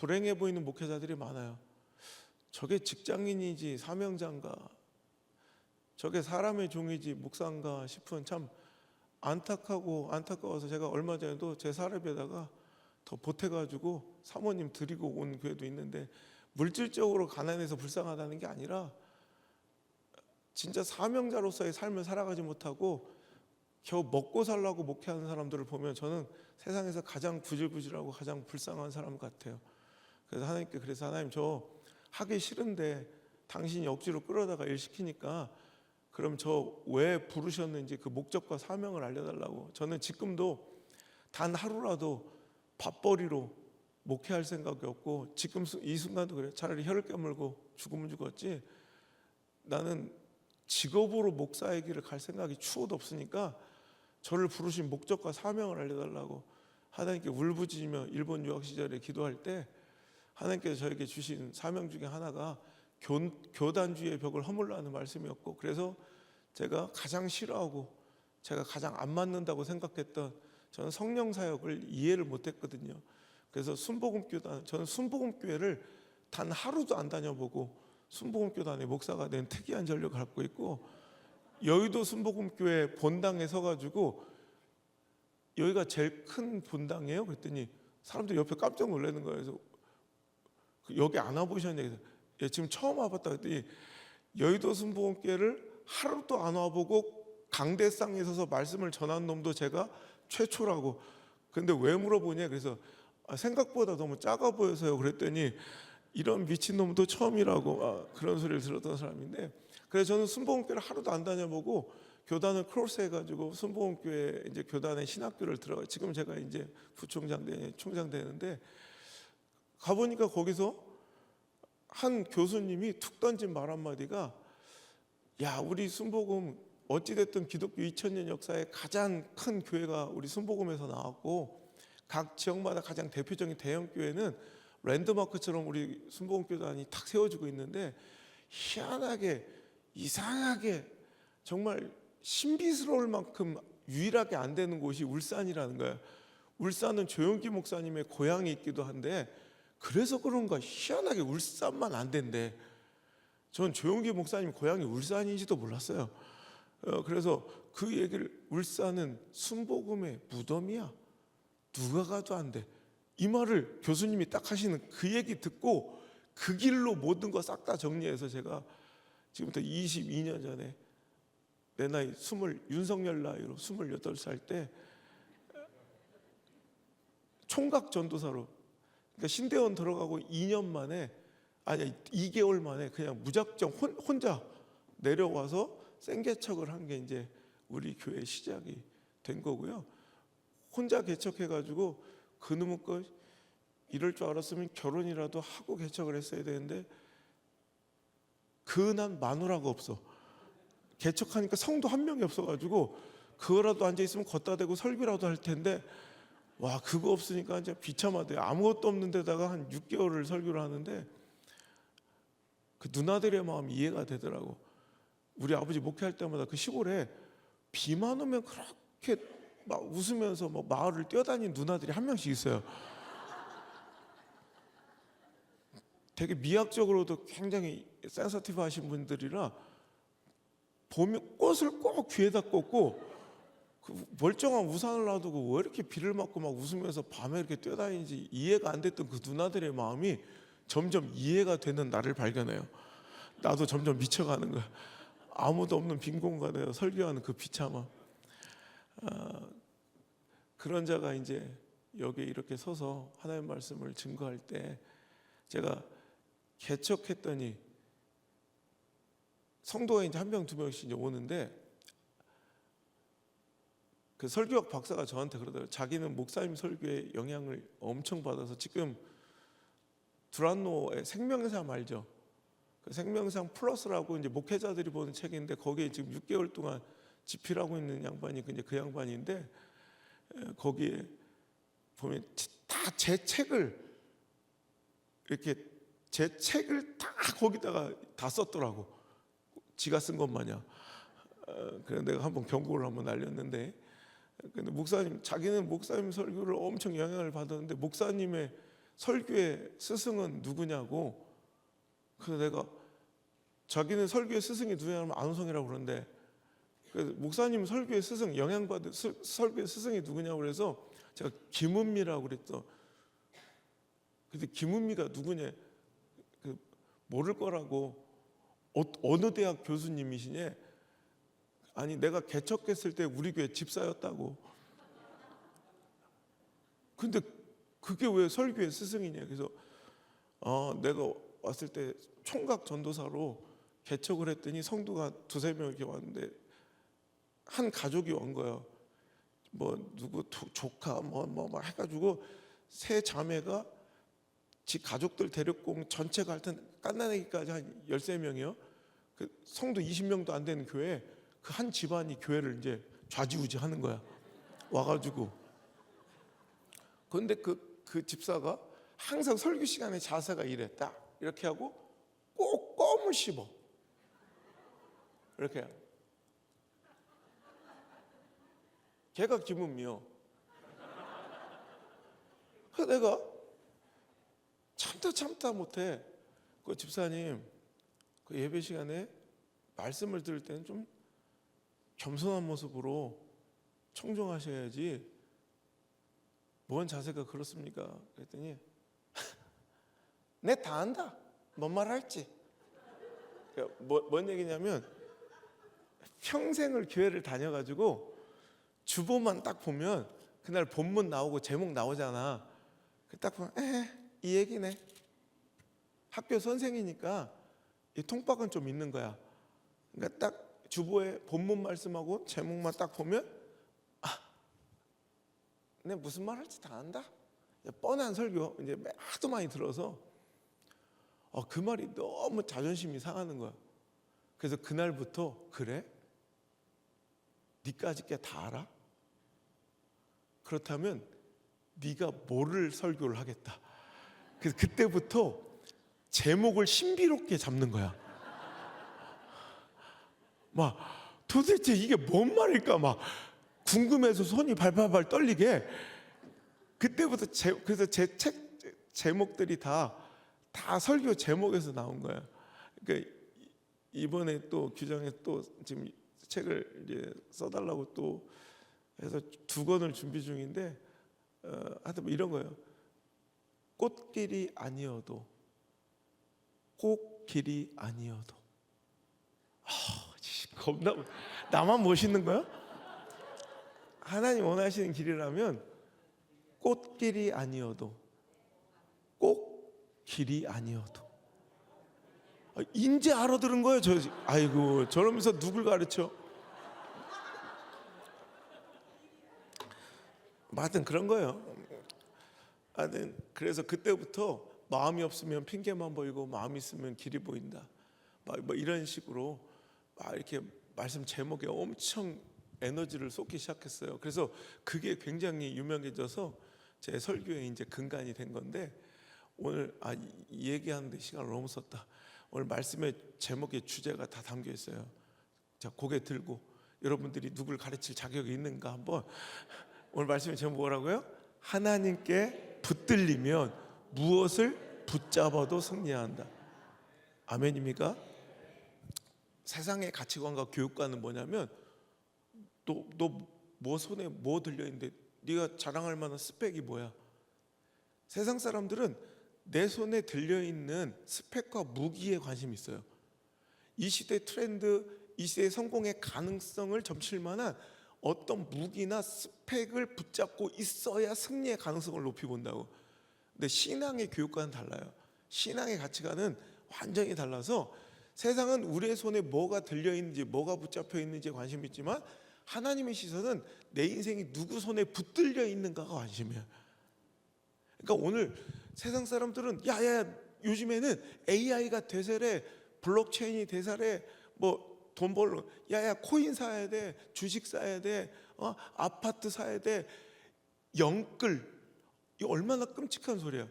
불행해 보이는 목회자들이 많아요. 저게 직장인이지 사명자인가, 저게 사람의 종이지 목사인가 싶은 참 안타까워서 제가 얼마 전에도 제 사례에다가 더 보태가지고 사모님 드리고 온 교회도 있는데, 물질적으로 가난해서 불쌍하다는 게 아니라 진짜 사명자로서의 삶을 살아가지 못하고 겨우 먹고 살라고 목회하는 사람들을 보면 저는 세상에서 가장 구질구질하고 가장 불쌍한 사람 같아요. 그래서 하나님 저 하기 싫은데 당신이 억지로 끌어다가 일 시키니까 그럼 저 왜 부르셨는지 그 목적과 사명을 알려달라고. 저는 지금도 단 하루라도 밥벌이로 목회할 생각이 없고, 지금 이 순간도 그래요. 차라리 혀를 깨물고 죽으면 죽었지 나는 직업으로 목사의 길을 갈 생각이 추호도 없으니까 저를 부르신 목적과 사명을 알려달라고 하나님께 울부짖으며 일본 유학 시절에 기도할 때, 하나님께서 저에게 주신 사명 중에 하나가 교단주의의 벽을 허물라 하는 말씀이었고, 그래서 제가 가장 싫어하고 제가 가장 안 맞는다고 생각했던, 저는 성령 사역을 이해를 못했거든요. 그래서 순복음교단, 저는 순복음교회를 단 하루도 안 다녀보고 순복음교단의 목사가 된 특이한 전력을 갖고 있고, 여의도 순복음교회 본당에 서가지고 여기가 제일 큰 본당이에요. 그랬더니 사람들이 옆에 깜짝 놀라는 거예요. 그래서 여기 안 와보셨냐고 해서 예, 지금 처음 와봤다 그랬더니 여의도 순복음교회를 하루도 안 와보고 강대상에 서서 말씀을 전한 놈도 제가 최초라고. 근데 왜 물어보냐, 그래서 생각보다 너무 작아 보여서요. 그랬더니 이런 미친놈도 처음이라고 그런 소리를 들었던 사람인데, 그래서 저는 순복음교회를 하루도 안 다녀보고 교단을 크로스 해가지고 순복음교회 이제 교단의 신학교를 들어가, 지금 제가 이제 부총장 총장 되는데, 가보니까 거기서 한 교수님이 툭 던진 말 한마디가, 야, 우리 순복음 어찌됐든 기독교 2000년 역사의 가장 큰 교회가 우리 순복음에서 나왔고, 각 지역마다 가장 대표적인 대형 교회는 랜드마크처럼 우리 순복음교단이 탁 세워지고 있는데, 희한하게 이상하게 정말 신비스러울 만큼 유일하게 안 되는 곳이 울산이라는 거예요. 울산은 조용기 목사님의 고향이 있기도 한데, 그래서 그런가 희한하게 울산만 안 된대. 전 조용기 목사님 고향이 울산인지도 몰랐어요. 그래서 그 얘기를, 울산은 순복음의 무덤이야, 누가 가도 안 돼, 이 말을 교수님이 딱 하시는 그 얘기 듣고 그 길로 모든 거 싹 다 정리해서, 제가 지금부터 22년 전에 내 나이 윤석열 나이로 28살 때 총각 전도사로, 그러니까 신대원 들어가고 2년 만에, 아니 2개월 만에 그냥 무작정 혼자 내려와서 생개척을 한 게 이제 우리 교회 시작이 된 거고요. 혼자 개척해가지고 그놈의 거 이럴 줄 알았으면 결혼이라도 하고 개척을 했어야 되는데, 그난 마누라가 없어. 개척하니까 성도 한 명이 없어가지고 그거라도 앉아있으면 걷다 대고 설교라도 할 텐데, 와, 그거 없으니까 이제 비참하대. 아무것도 없는 데다가 한 6개월을 설교를 하는데 그 누나들의 마음이 이해가 되더라고. 우리 아버지 목회할 때마다 그 시골에 비만 오면 그렇게 막 웃으면서 뭐 마을을 뛰어다니는 누나들이 한 명씩 있어요. 되게 미학적으로도 굉장히 센서티브 하신 분들이라 보면 꽃을 꼭 귀에다 꽂고, 그 멀쩡한 우산을 놔두고 왜 이렇게 비를 맞고 막 웃으면서 밤에 이렇게 뛰어다니는지 이해가 안 됐던 그 누나들의 마음이 점점 이해가 되는 나를 발견해요. 나도 점점 미쳐가는 거야. 아무도 없는 빈 공간에서 설교하는 그 비참함. 그런 자가 이제 여기에 이렇게 서서 하나님의 말씀을 증거할 때, 제가 개척했더니 성도가 이제 한 명 두 명씩 이제 오는데, 그 설교학 박사가 저한테 그러더라고요. 자기는 목사님 설교에 영향을 엄청 받아서 지금 두란노의 생명상 알죠? 그 생명상 플러스라고 이제 목회자들이 보는 책인데, 거기에 지금 6개월 동안 집필하고 있는 양반이 이제 그 양반인데, 거기에 보면 다 제 책을 다 거기다가 다 썼더라고. 지가 쓴 것 마냥. 그래서 내가 한번 경고를 한번 날렸는데, 근데 목사님, 자기는 목사님 설교를 엄청 영향을 받았는데 목사님의 설교의 스승은 누구냐고. 그래서 내가 자기는 설교의 스승이 누구냐면 안우성이라고 그러는데, 그래서 목사님 설교의 스승, 영향받은 설교의 스승이 누구냐고 그래서 제가 김은미라고 그랬죠. 근데 김은미가 누구냐, 모를 거라고. 어느 대학 교수님이시냐. 아니 내가 개척했을 때 우리 교회 집사였다고. 근데 그게 왜 설교의 스승이냐. 그래서 내가 왔을 때 총각 전도사로 개척을 했더니 성도가 두세 명 이렇게 왔는데 한 가족이 온 거예요. 뭐 누구 조카 뭐 해가지고 세 자매가 지 가족들 데리고 전체가 하여튼 깐나내기까지 한 13명이요. 그 성도 20명도 안 되는 교회에 그 한 집안이 교회를 이제 좌지우지 하는 거야. 와가지고. 그런데 그 집사가 항상 설교 시간에 자세가 이래. 딱 이렇게 하고 꼭 껌을 씹어. 이렇게. 걔가 김은미요. 그래서 내가 참다 못해. 그 집사님, 그 예배 시간에 말씀을 들을 때는 좀 겸손한 모습으로 청종하셔야지. 뭔 자세가 그렇습니까? 그랬더니 내 다 안다. 뭔 말 할지. 뭔 얘기냐면 평생을 교회를 다녀가지고 주보만 딱 보면 그날 본문 나오고 제목 나오잖아. 딱 보면 이 얘기네. 학교 선생이니까 이 통박은 좀 있는 거야. 그러니까 딱 주보에 본문 말씀하고 제목만 딱 보면 내가 무슨 말 할지 다 안다. 뻔한 설교 이제 하도 많이 들어서 그 말이 너무 자존심이 상하는 거야. 그래서 그날부터 그래? 니까짓 게 다 알아? 그렇다면 네가 뭐를 설교를 하겠다. 그래서 그때부터 제목을 신비롭게 잡는 거야. 막 도대체 이게 뭔 말일까 막 궁금해서 손이 발발발 떨리게. 그때부터 그래서 제 책 제목들이 다 설교 제목에서 나온 거야. 그러니까 이번에 또 규정에 또 지금 책을 이제 써달라고 또 해서 2권을 준비 중인데 하여튼 뭐 이런 거예요. 꽃길이 아니어도, 꽃길이 아니어도. 겁나. 나만 멋있는 거야? 하나님 원하시는 길이라면 꽃길이 아니어도, 꽃길이 아니어도. 인제 알아들은 거예요. 아이고 저러면서 누굴 가르쳐? 하여튼 그런 거예요. 하여튼 그래서 그때부터 마음이 없으면 핑계만 보이고 마음이 있으면 길이 보인다. 뭐 이런 식으로 막 이렇게 말씀 제목에 엄청 에너지를 쏟기 시작했어요. 그래서 그게 굉장히 유명해져서 제 설교의 이제 근간이 된 건데, 오늘 이 얘기하는데 시간을 너무 썼다. 오늘 말씀의 제목의 주제가 다 담겨 있어요. 자, 고개 들고 여러분들이 누굴 가르칠 자격이 있는가 한번. 오늘 말씀의 제목 뭐라고요? 하나님께 붙들리면 무엇을 붙잡아도 승리한다. 아멘입니까? 세상의 가치관과 교육관은 뭐냐면 너 뭐 손에 뭐 들려있는데 네가 자랑할 만한 스펙이 뭐야? 세상 사람들은 내 손에 들려있는 스펙과 무기에 관심이 있어요. 이 시대 트렌드, 이 시대의 성공의 가능성을 점칠 만한 어떤 무기나 스펙을 붙잡고 있어야 승리의 가능성을 높이 본다고. 근데 신앙의 교육과는 달라요. 신앙의 가치관은 완전히 달라서 세상은 우리의 손에 뭐가 들려있는지 뭐가 붙잡혀 있는지에 관심이 있지만 하나님의 시선은 내 인생이 누구 손에 붙들려 있는가가 관심이에요. 그러니까 오늘 세상 사람들은 야야 요즘에는 AI가 대세래, 블록체인이 대세래, 뭐 돈 벌러 야야 코인 사야 돼, 주식 사야 돼, 아파트 사야 돼, 영끌. 이 얼마나 끔찍한 소리야.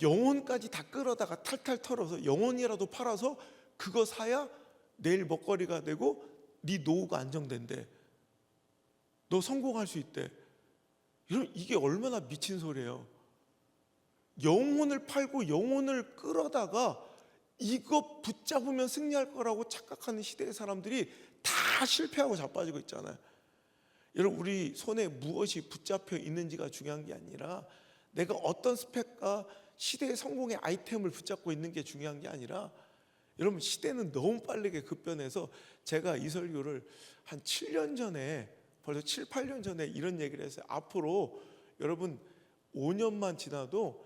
영혼까지 다 끌어다가 탈탈 털어서 영혼이라도 팔아서 그거 사야 내일 먹거리가 되고 네 노후가 안정된대. 너 성공할 수 있대. 이게 얼마나 미친 소리예요. 영혼을 팔고 영혼을 끌어다가 이거 붙잡으면 승리할 거라고 착각하는 시대의 사람들이 다 실패하고 자빠지고 있잖아요. 여러분, 우리 손에 무엇이 붙잡혀 있는지가 중요한 게 아니라 내가 어떤 스펙과 시대의 성공의 아이템을 붙잡고 있는 게 중요한 게 아니라, 여러분, 시대는 너무 빠르게 급변해서 제가 이 설교를 한 7년 전에, 벌써 7, 8년 전에 이런 얘기를 했어요. 앞으로 여러분 5년만 지나도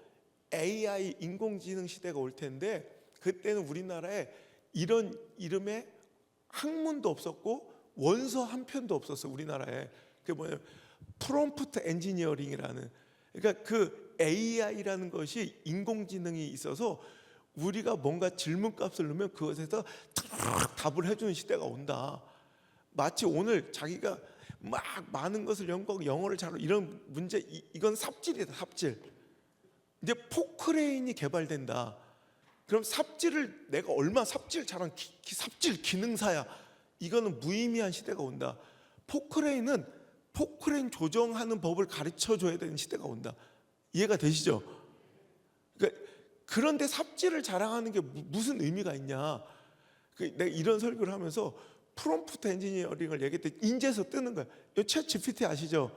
AI 인공지능 시대가 올 텐데, 그때는 우리나라에 이런 이름의 학문도 없었고 원서 한 편도 없었어. 우리나라에. 그게 뭐냐면 프롬프트 엔지니어링이라는, 그러니까 그 AI라는 것이 인공지능이 있어서 우리가 뭔가 질문값을 넣으면 그것에서 답을 해주는 시대가 온다. 마치 오늘 자기가 막 많은 것을 연구하고 영어를 잘하고 이런 문제, 이건 삽질이다, 삽질. 이제 포크레인이 개발된다. 그럼 삽질을 내가 얼마나 삽질 잘한 삽질 기능사야, 이거는 무의미한 시대가 온다. 포크레인 조정하는 법을 가르쳐 줘야 되는 시대가 온다. 이해가 되시죠? 그러니까 그런데 삽질을 자랑하는 게 무슨 의미가 있냐. 내가 이런 설교를 하면서 프롬프트 엔지니어링을 얘기할 때 인제에서 뜨는 거야. 이 챗 GPT 아시죠?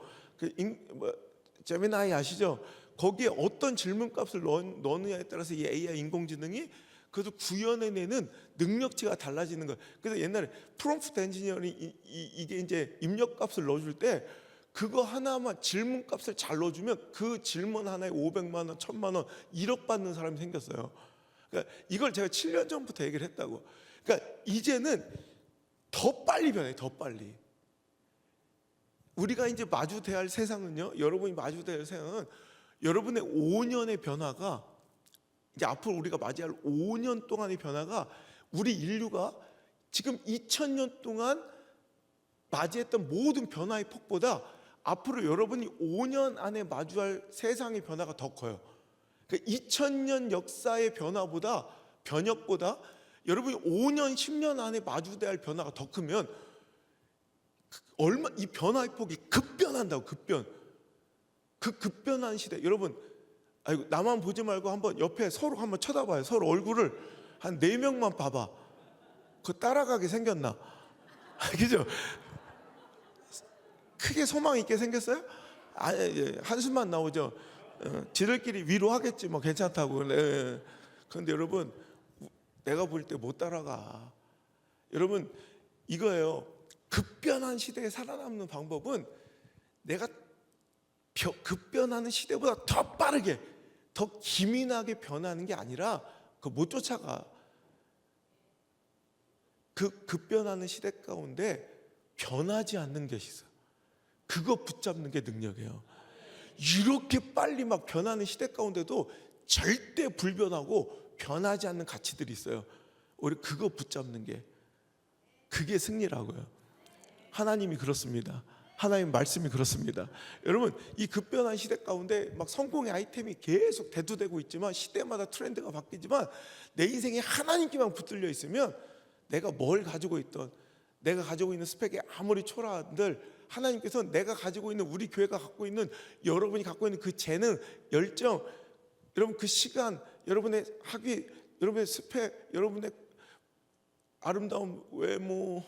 제미나이 아시죠? 거기에 어떤 질문값을 넣느냐에 따라서 이 AI 인공지능이 그래서 구현해내는 능력치가 달라지는 거예요. 그래서 옛날에 프롬프트 엔지니어링 이게 이제 입력값을 넣어줄 때 그거 하나만 질문값을 잘 넣어주면 그 질문 하나에 500만 원, 1000만 원, 1억 받는 사람이 생겼어요. 그러니까 이걸 제가 7년 전부터 얘기를 했다고. 그러니까 이제는 더 빨리 변해, 더 빨리. 우리가 이제 마주대야 할 세상은요, 여러분이 마주대야 할 세상은 여러분의 5년의 변화가, 이제 앞으로 우리가 맞이할 5년 동안의 변화가 우리 인류가 지금 2000년 동안 맞이했던 모든 변화의 폭보다 앞으로 여러분이 5년 안에 마주할 세상의 변화가 더 커요. 그러니까 2000년 역사의 변혁보다 여러분이 5년, 10년 안에 마주해야 할 변화가 더 크면 이 변화의 폭이 급변한다고, 급변. 그 급변한 시대. 여러분, 아이고, 나만 보지 말고 한번 옆에 서로 한번 쳐다봐요. 서로 얼굴을 한 4명만 봐봐. 그거 따라가게 생겼나? 그죠? 크게 소망 있게 생겼어요? 아니, 한숨만 나오죠. 지들끼리 위로하겠지, 뭐 괜찮다고. 그런데 여러분, 내가 볼 때 못 따라가. 여러분, 이거예요. 급변한 시대에 살아남는 방법은 내가 급변하는 시대보다 더 빠르게, 더 기민하게 변하는 게 아니라 그거 못 쫓아가. 그 급변하는 시대 가운데 변하지 않는 것이 있어. 그거 붙잡는 게 능력이에요. 이렇게 빨리 막 변하는 시대 가운데도 절대 불변하고 변하지 않는 가치들이 있어요. 우리 그거 붙잡는 게, 그게 승리라고요. 하나님이 그렇습니다. 하나님 말씀이 그렇습니다. 여러분, 이 급변한 시대 가운데 막 성공의 아이템이 계속 대두되고 있지만, 시대마다 트렌드가 바뀌지만 내 인생에 하나님께만 붙들려 있으면 내가 뭘 가지고 있던, 내가 가지고 있는 스펙이 아무리 초라한들 하나님께서 내가 가지고 있는, 우리 교회가 갖고 있는, 여러분이 갖고 있는 그 재능, 열정, 여러분 그 시간, 여러분의 학위, 여러분의 스펙, 여러분의 아름다운 외모는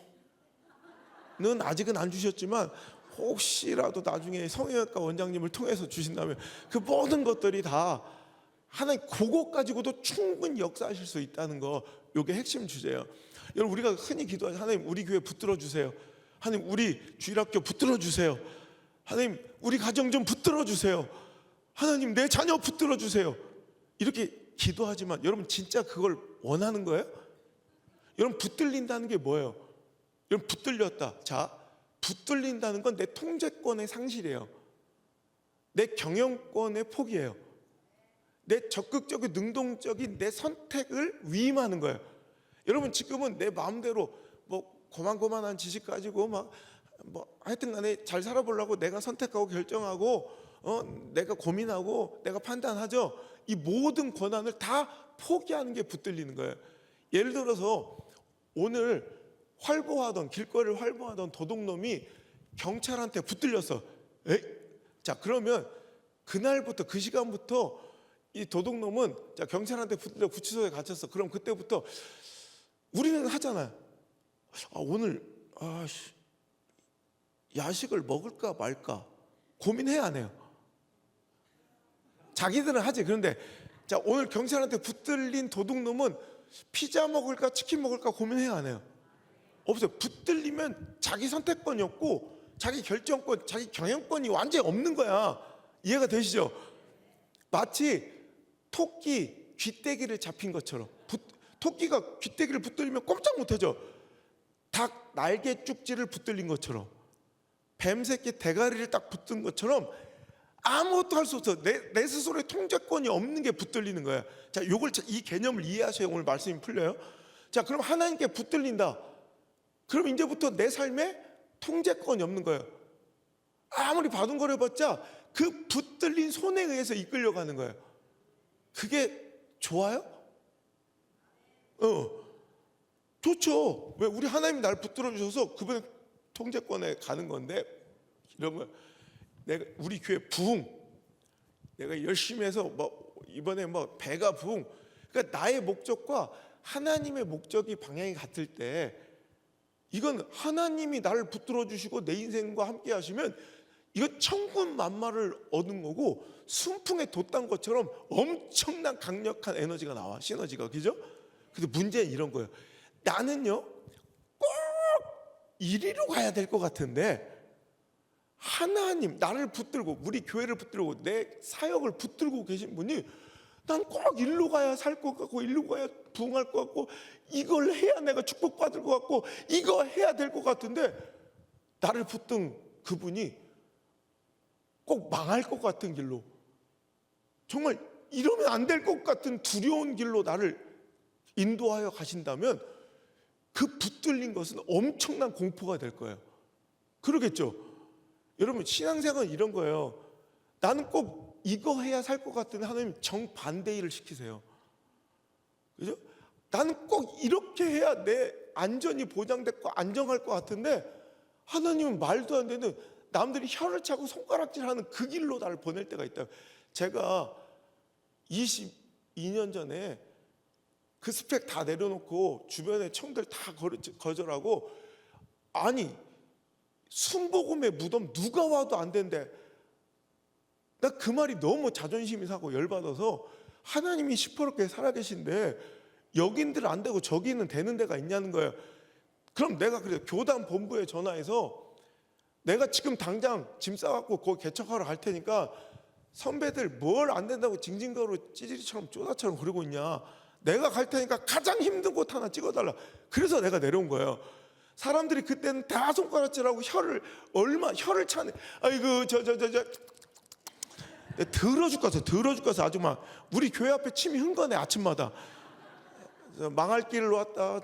아직은 안 주셨지만 혹시라도 나중에 성형외과 원장님을 통해서 주신다면 그 모든 것들이 다 하나님 그것 가지고도 충분히 역사하실 수 있다는 거, 이게 핵심 주제예요. 여러분, 우리가 흔히 기도하죠. 하나님, 우리 교회 붙들어 주세요. 하나님, 우리 주일학교 붙들어 주세요. 하나님, 우리 가정 좀 붙들어 주세요. 하나님, 내 자녀 붙들어 주세요. 이렇게 기도하지만 여러분 진짜 그걸 원하는 거예요? 여러분, 붙들린다는 게 뭐예요? 여러분, 붙들렸다. 자, 붙들린다는 건 내 통제권의 상실이에요. 내 경영권의 포기예요. 내 적극적인 능동적인 내 선택을 위임하는 거예요. 여러분, 지금은 내 마음대로 뭐 고만고만한 지식 가지고 뭐 하여튼 간에 잘 살아보려고 내가 선택하고 결정하고 내가 고민하고 내가 판단하죠. 이 모든 권한을 다 포기하는 게 붙들리는 거예요. 예를 들어서 오늘 길거리를 활보하던 도둑놈이 경찰한테 붙들렸어. 자, 그러면 그날부터, 그 시간부터 이 도둑놈은 자, 경찰한테 붙들려 구치소에 갇혔어. 그럼 그때부터 우리는 하잖아요. 오늘 야식을 먹을까 말까 고민해야 안 해요? 자기들은 하지. 그런데 자, 오늘 경찰한테 붙들린 도둑놈은 피자 먹을까 치킨 먹을까 고민해야 안 해요? 없어요. 붙들리면 자기 선택권이었고 자기 결정권, 자기 경영권이 완전히 없는 거야. 이해가 되시죠? 마치 토끼 귀때기를 잡힌 것처럼, 토끼가 귀때기를 붙들리면 꼼짝 못하죠. 닭 날개 쭉지를 붙들린 것처럼, 뱀 새끼 대가리를 딱 붙든 것처럼 아무것도 할 수 없어. 내 스스로의 통제권이 없는 게 붙들리는 거야. 자, 이 개념을 이해하셔야 오늘 말씀이 풀려요. 자, 그럼 하나님께 붙들린다. 그럼 이제부터 내 삶에 통제권이 없는 거예요. 아무리 바둥거려봤자 그 붙들린 손에 의해서 이끌려가는 거예요. 그게 좋아요? 좋죠. 왜? 우리 하나님이 날 붙들어 주셔서 그분의 통제권에 가는 건데, 이러면 우리 교회 부흥, 내가 열심히 해서 이번에 배가 부흥. 그러니까 나의 목적과 하나님의 목적이 방향이 같을 때, 이건 하나님이 나를 붙들어 주시고 내 인생과 함께 하시면 이거 천군만마를 얻은 거고, 순풍에 돛단 것처럼 엄청난 강력한 에너지가 나와, 시너지가. 그죠? 근데 문제는 이런 거예요. 나는요 꼭 이리로 가야 될 것 같은데, 하나님 나를 붙들고 우리 교회를 붙들고 내 사역을 붙들고 계신 분이 난 꼭 일로 가야 살 것 같고, 일로 가야 부흥할 것 같고, 이걸 해야 내가 축복받을 것 같고, 이거 해야 될 것 같은데, 나를 붙든 그분이 꼭 망할 것 같은 길로, 정말 이러면 안 될 것 같은 두려운 길로 나를 인도하여 가신다면 그 붙들린 것은 엄청난 공포가 될 거예요. 그러겠죠? 여러분, 신앙생활은 이런 거예요. 나는 꼭 이거 해야 살 것 같은데 하나님 정반대 일을 시키세요. 그죠? 나는 꼭 이렇게 해야 내 안전이 보장됐고 안정할 것 같은데 하나님은 말도 안 되는, 남들이 혀를 차고 손가락질하는 그 길로 나를 보낼 때가 있다. 제가 22년 전에 그 스펙 다 내려놓고 주변에 청들 다 거절하고, 아니 순복음의 무덤 누가 와도 안 된대. 나 그 말이 너무 자존심이 상하고 열받아서, 하나님이 시퍼렇게 살아계신데 여긴들 안 되고 저기는 되는 데가 있냐는 거예요. 그럼 내가 그래 교단 본부에 전화해서 내가 지금 당장 짐 싸갖고 거기 개척하러 갈 테니까 선배들 뭘 안 된다고 징징거리고 찌질이처럼 쪼다처럼 그러고 있냐, 내가 갈 테니까 가장 힘든 곳 하나 찍어달라. 그래서 내가 내려온 거예요. 사람들이 그때는 다 손가락질하고 혀를 차네. 아이고 더러 죽겠어. 아주 막 우리 교회 앞에 침이 흥건해. 아침마다 망할 길로 왔다,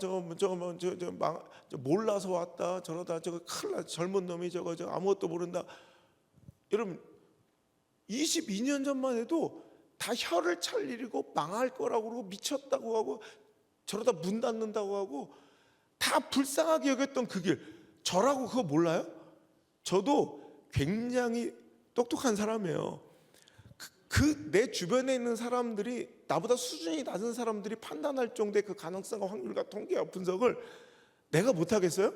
몰라서 왔다, 저러다 저거 큰일 나, 젊은 놈이 저거 아무것도 모른다. 여러분, 22년 전만 해도 다 혀를 찰 일이고 망할 거라고 그러고 미쳤다고 하고 저러다 문 닫는다고 하고 다 불쌍하게 여겼던 그 길, 저라고 그거 몰라요? 저도 굉장히 똑똑한 사람이에요. 내 주변에 있는 사람들이, 나보다 수준이 낮은 사람들이 판단할 정도의 그 가능성과 확률과 통계와 분석을 내가 못하겠어요?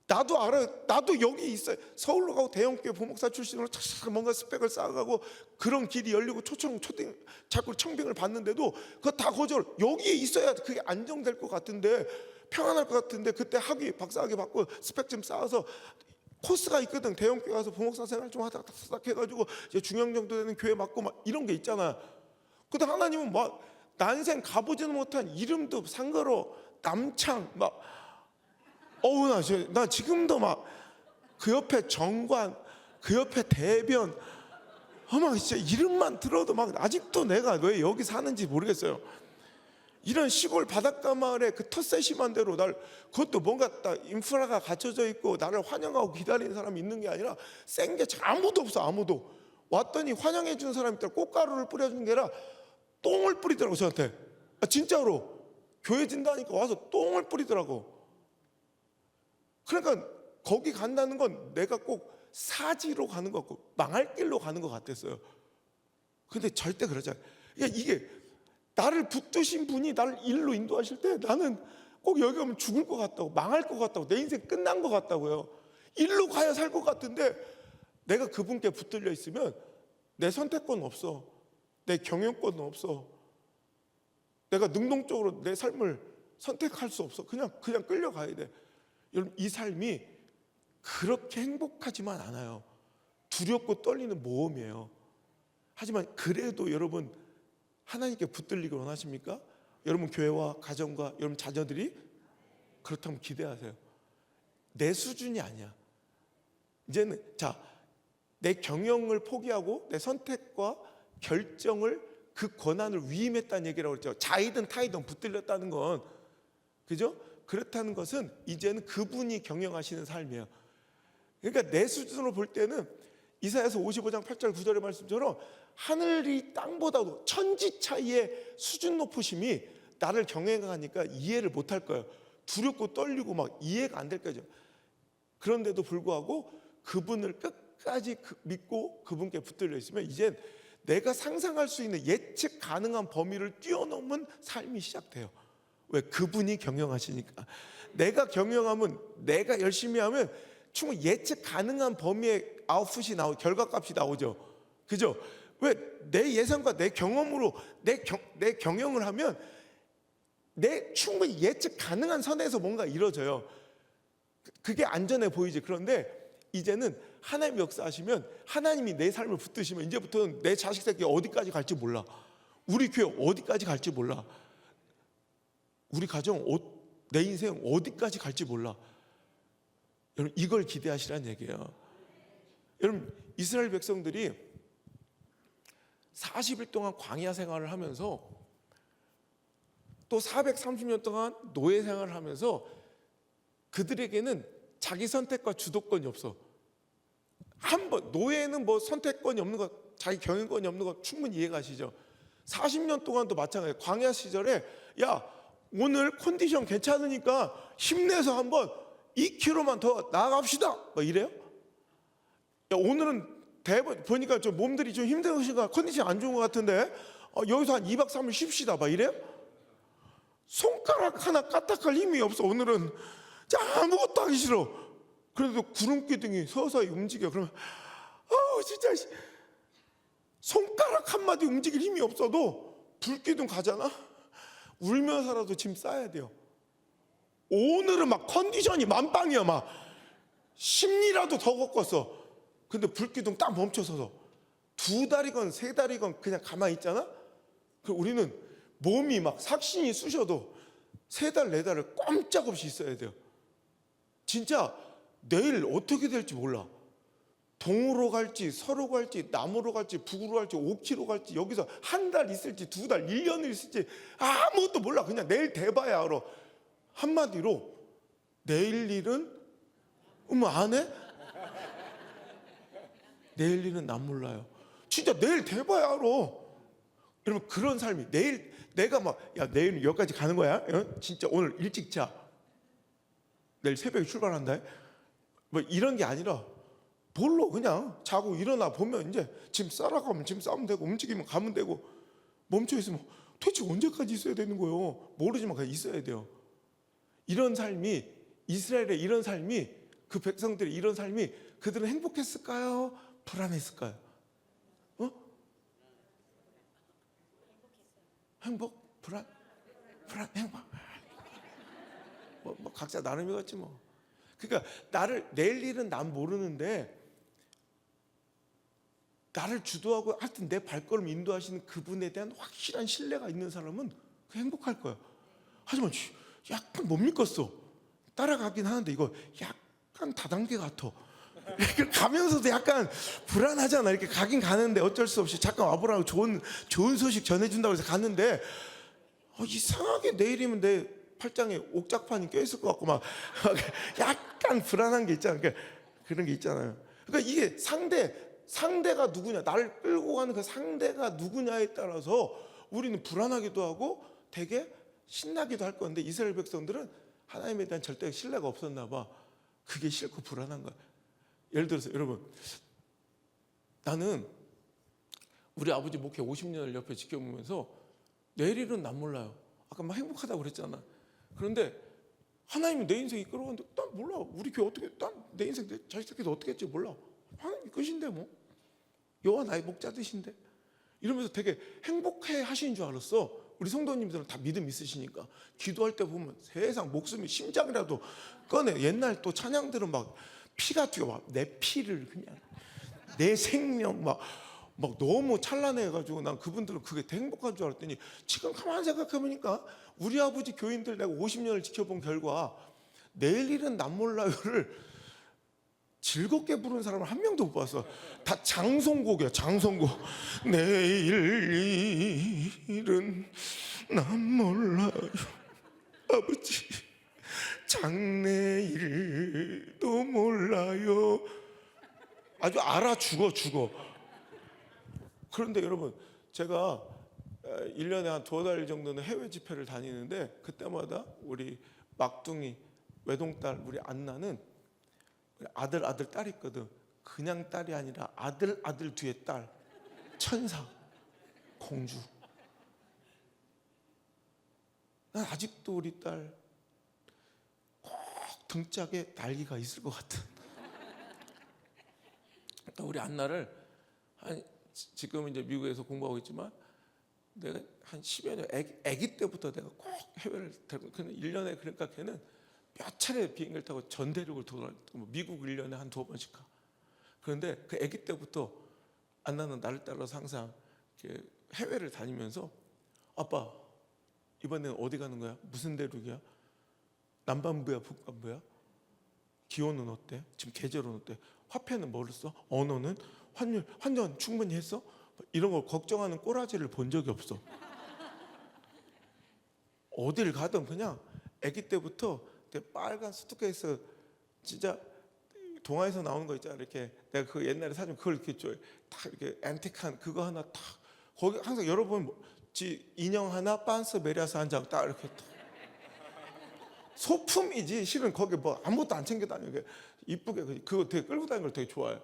나도 알아요. 나도 여기 있어요. 서울로 가고 대형교회 부목사 출신으로 착착 뭔가 스펙을 쌓아가고 그런 길이 열리고 자꾸 청빙을 받는데도 그거 다 거절. 여기에 있어야 그게 안정될 것 같은데, 평안할 것 같은데, 그때 박사학위 받고 스펙 좀 쌓아서 코스가 있거든. 대형교회 가서 부목사 생활 좀 하다가 딱 해가지고 이제 중형 정도 되는 교회 맡고 막 이런 게 있잖아. 근데 하나님은 막 난생 가보지는 못한 이름도 상거로 남창 막 나 지금도 막 그 옆에 정관, 그 옆에 대변, 막 진짜 이름만 들어도 막 아직도 내가 왜 여기 사는지 모르겠어요. 이런 시골 바닷가 마을에 그 텃세심한 대로 그것도 뭔가 딱 인프라가 갖춰져 있고 나를 환영하고 기다리는 사람이 있는 게 아니라 센 게 아무도 없어. 아무도. 왔더니 환영해 주는 사람이 있더라. 꽃가루를 뿌려주는 게 아니라 똥을 뿌리더라고 저한테. 진짜로 교회 진다니까 와서 똥을 뿌리더라고. 그러니까 거기 간다는 건 내가 꼭 사지로 가는 것 같고 망할 길로 가는 것 같았어요. 근데 절대 그러지 않아요. 그러니까 이게 나를 붙드신 분이 나를 일로 인도하실 때 나는 꼭 여기 가면 죽을 것 같다고, 망할 것 같다고, 내 인생 끝난 것 같다고요. 일로 가야 살 것 같은데 내가 그분께 붙들려 있으면 내 선택권은 없어. 내 경영권은 없어. 내가 능동적으로 내 삶을 선택할 수 없어. 그냥 끌려가야 돼. 여러분, 이 삶이 그렇게 행복하지만 않아요. 두렵고 떨리는 모험이에요. 하지만 그래도 여러분, 하나님께 붙들리길 원하십니까? 여러분 교회와 가정과 여러분 자녀들이 그렇다면 기대하세요. 내 수준이 아니야. 이제는 내 경영을 포기하고 내 선택과 결정을, 그 권한을 위임했다는 얘기라고 그랬죠. 자이든 타이든 붙들렸다는 건, 그죠? 그렇다는 것은 이제는 그분이 경영하시는 삶이에요. 그러니까 내 수준으로 볼 때는 이사야서 55장 8절 9절의 말씀처럼 하늘이 땅보다도 천지 차이의 수준 높으심이 나를 경영하니까 이해를 못할 거예요. 두렵고 떨리고 막 이해가 안 될 거죠. 그런데도 불구하고 그분을 끝까지 믿고 그분께 붙들려 있으면 이젠 내가 상상할 수 있는 예측 가능한 범위를 뛰어넘은 삶이 시작돼요. 왜? 그분이 경영하시니까. 내가 경영하면, 내가 열심히 하면 충분히 예측 가능한 범위의 아웃풋이 결과값이 나오죠. 그죠? 왜? 내 예상과 내 경험으로 내 경영을 하면 내 충분히 예측 가능한 선에서 뭔가 이루어져요. 그게 안전해 보이지. 그런데 이제는 하나님 역사하시면, 하나님이 내 삶을 붙드시면 이제부터는 내 자식 새끼 어디까지 갈지 몰라. 우리 교회 어디까지 갈지 몰라. 우리 가정, 내 인생 어디까지 갈지 몰라. 여러분, 이걸 기대하시라는 얘기예요. 여러분, 이스라엘 백성들이 40일 동안 광야 생활을 하면서 또 430년 동안 노예 생활을 하면서 그들에게는 자기 선택과 주도권이 없어. 노예는 뭐 선택권이 없는 거, 자기 경영권이 없는 거 충분히 이해가시죠? 40년 동안도 마찬가지예요. 광야 시절에 야, 오늘 컨디션 괜찮으니까 힘내서 한번 2km만 더 나아갑시다, 막 이래요. 야, 오늘은 보니까 좀 몸들이 좀 힘드신가, 컨디션 안 좋은 것 같은데 여기서 한 2박 3일 쉽시다, 막 이래요. 손가락 하나 까딱할 힘이 없어. 오늘은 아무것도 하기 싫어. 그래도 구름 기둥이 서서히 움직여. 그러면 진짜 손가락 한마디 움직일 힘이 없어도 불기둥 가잖아. 울면서라도 짐 싸야 돼요. 오늘은 막 컨디션이 만빵이야. 막 10리라도 더 걷었어. 근데 불기둥 딱 멈춰서서 2달이건 3달이건 그냥 가만히 있잖아. 우리는 몸이 막 삭신이 쑤셔도 3달 4달을 꼼짝없이 있어야 돼요. 진짜 내일 어떻게 될지 몰라. 동으로 갈지 서로 갈지 남으로 갈지 북으로 갈지 5km 갈지 여기서 한 달 있을지 2달 1년을 있을지 아무것도 몰라. 그냥 내일 돼봐야 알아. 한마디로 내일 일은 안 해? 내일 일은 난 몰라요. 진짜 내일 돼봐야 알아. 여러분, 그런 삶이, 내일 내가 내일 여기까지 가는 거야? 진짜 오늘 일찍 자. 내일 새벽에 출발한다. 뭐 이런 게 아니라 뭘로 그냥 자고 일어나 보면 이제 짐 싸러 가면 짐 싸면 되고, 움직이면 가면 되고, 멈춰 있으면 도대체 언제까지 있어야 되는 거예요? 모르지만 그냥 있어야 돼요. 이런 삶이, 이스라엘의 이런 삶이, 그 백성들의 이런 삶이 그들은 행복했을까요? 불안했을까요? 행복? 불안? 행복? 뭐 각자 나름이겠지 뭐. 그러니까 내일 일은 난 모르는데 나를 주도하고 하여튼 내 발걸음 인도하시는 그분에 대한 확실한 신뢰가 있는 사람은 행복할 거야. 하지만 약간 못 믿겠어. 따라가긴 하는데 이거 약간 다단계 같아. 가면서도 약간 불안하잖아. 이렇게 가긴 가는데 어쩔 수 없이 잠깐 와보라고 좋은 소식 전해준다고 해서 갔는데 이상하게 내일이면 내 팔짱에 옥작판이 껴있을 것 같고 막 약간 불안한 게 있잖아. 그런 게 있잖아요. 그러니까 이게 상대가 누구냐, 나를 끌고 가는 그 상대가 누구냐에 따라서 우리는 불안하기도 하고 되게 신나기도 할 건데, 이스라엘 백성들은 하나님에 대한 절대 신뢰가 없었나 봐. 그게 싫고 불안한 거야. 예를 들어서 여러분, 나는 우리 아버지 목회 50년을 옆에 지켜보면서 내일 일은 난 몰라요. 아까 막 행복하다고 그랬잖아. 그런데 하나님이 내 인생 이끌어가는데 난 몰라. 우리 교회 어떻게, 난 내 인생 내 자식들끼리 어떻게 했지 몰라. 하나님이 끝인데 뭐. 여호와 나의 목자 되신데. 이러면서 되게 행복해 하시는 줄 알았어. 우리 성도님들은 다 믿음 있으시니까. 기도할 때 보면 세상 목숨이 심장이라도 꺼내. 옛날 또 찬양들은 막 피가 튀어. 막 내 피를 그냥 내 생명 막 너무 찬란해가지고 난 그분들은 그게 되게 행복한 줄 알았더니 지금 가만히 생각해보니까 우리 아버지 교인들 내가 50년을 지켜본 결과 내일 일은 난 몰라요를 즐겁게 부르는 사람을 한 명도 못 봤어. 다 장송곡이야. 장송곡. 내일 일은 난 몰라요 아버지. 장래일도 몰라요. 아주 알아 죽어. 그런데 여러분 제가 1년에 한 2달 정도는 해외 집회를 다니는데 그때마다 우리 막둥이 외동딸 우리 안나는 아들 딸이 있거든. 그냥 딸이 아니라 아들 뒤에 딸 천사 공주. 난 아직도 우리 딸 꼭 등짝에 날개가 있을 것 같은. 우리 안나를 지금 이제 미국에서 공부하고 있지만 내가 한 10여 년 아기 때부터 내가 꼭 해외를 데리고 1년에 그러니까 걔는 몇 차례 비행기를 타고 전 대륙을 돌아다니고 미국 1년에 한 2번씩 가. 그런데 그 아기 때부터 안나는 나를 따라서 항상 이렇게 해외를 다니면서 아빠 이번에는 어디 가는 거야? 무슨 대륙이야? 남반부야 북반부야? 기온은 어때? 지금 계절은 어때? 화폐는 뭐를 써? 언어는? 환전 충분히 했어? 이런 걸 걱정하는 꼬라지를 본 적이 없어. 어딜 가든 그냥 아기 때부터 빨간 수트케이스 진짜 동화에서 나오는 거 있잖아. 이렇게 내가 그 옛날에 사진 그걸 이렇게 딱 이렇게 앤틱한 그거 하나 딱 거기 항상 여러분 인형 하나 빤스 메리아스 한 장 딱 이렇게 딱. 소품이지 실은 거기 뭐 아무것도 안 챙겨 다니게 이쁘게 그거 되게 끌고 다니는 걸 되게 좋아해.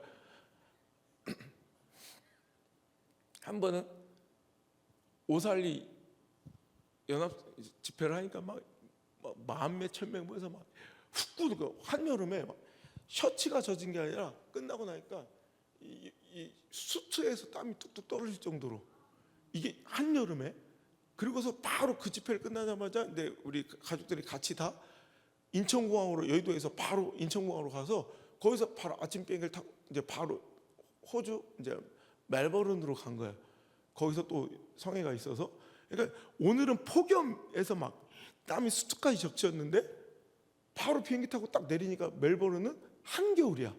한 번은 오살리 연합 집회를 하니까 막 만몇 천 명 모여서 막 훅 한여름에 막 셔츠가 젖은 게 아니라 끝나고 나니까 이 수트에서 땀이 뚝뚝 떨어질 정도로 이게 한여름에. 그리고서 바로 그 집회를 끝나자마자 근데 우리 가족들이 같이 다 인천공항으로 여의도에서 바로 인천공항으로 가서 거기서 바로 아침 비행기를 타고 이제 바로 호주 이제 멜버른으로 간 거야. 거기서 또 성회가 있어서. 그러니까 오늘은 폭염에서 막 땀이 수트까지 적셨는데 바로 비행기 타고 딱 내리니까 멜버른은 한겨울이야.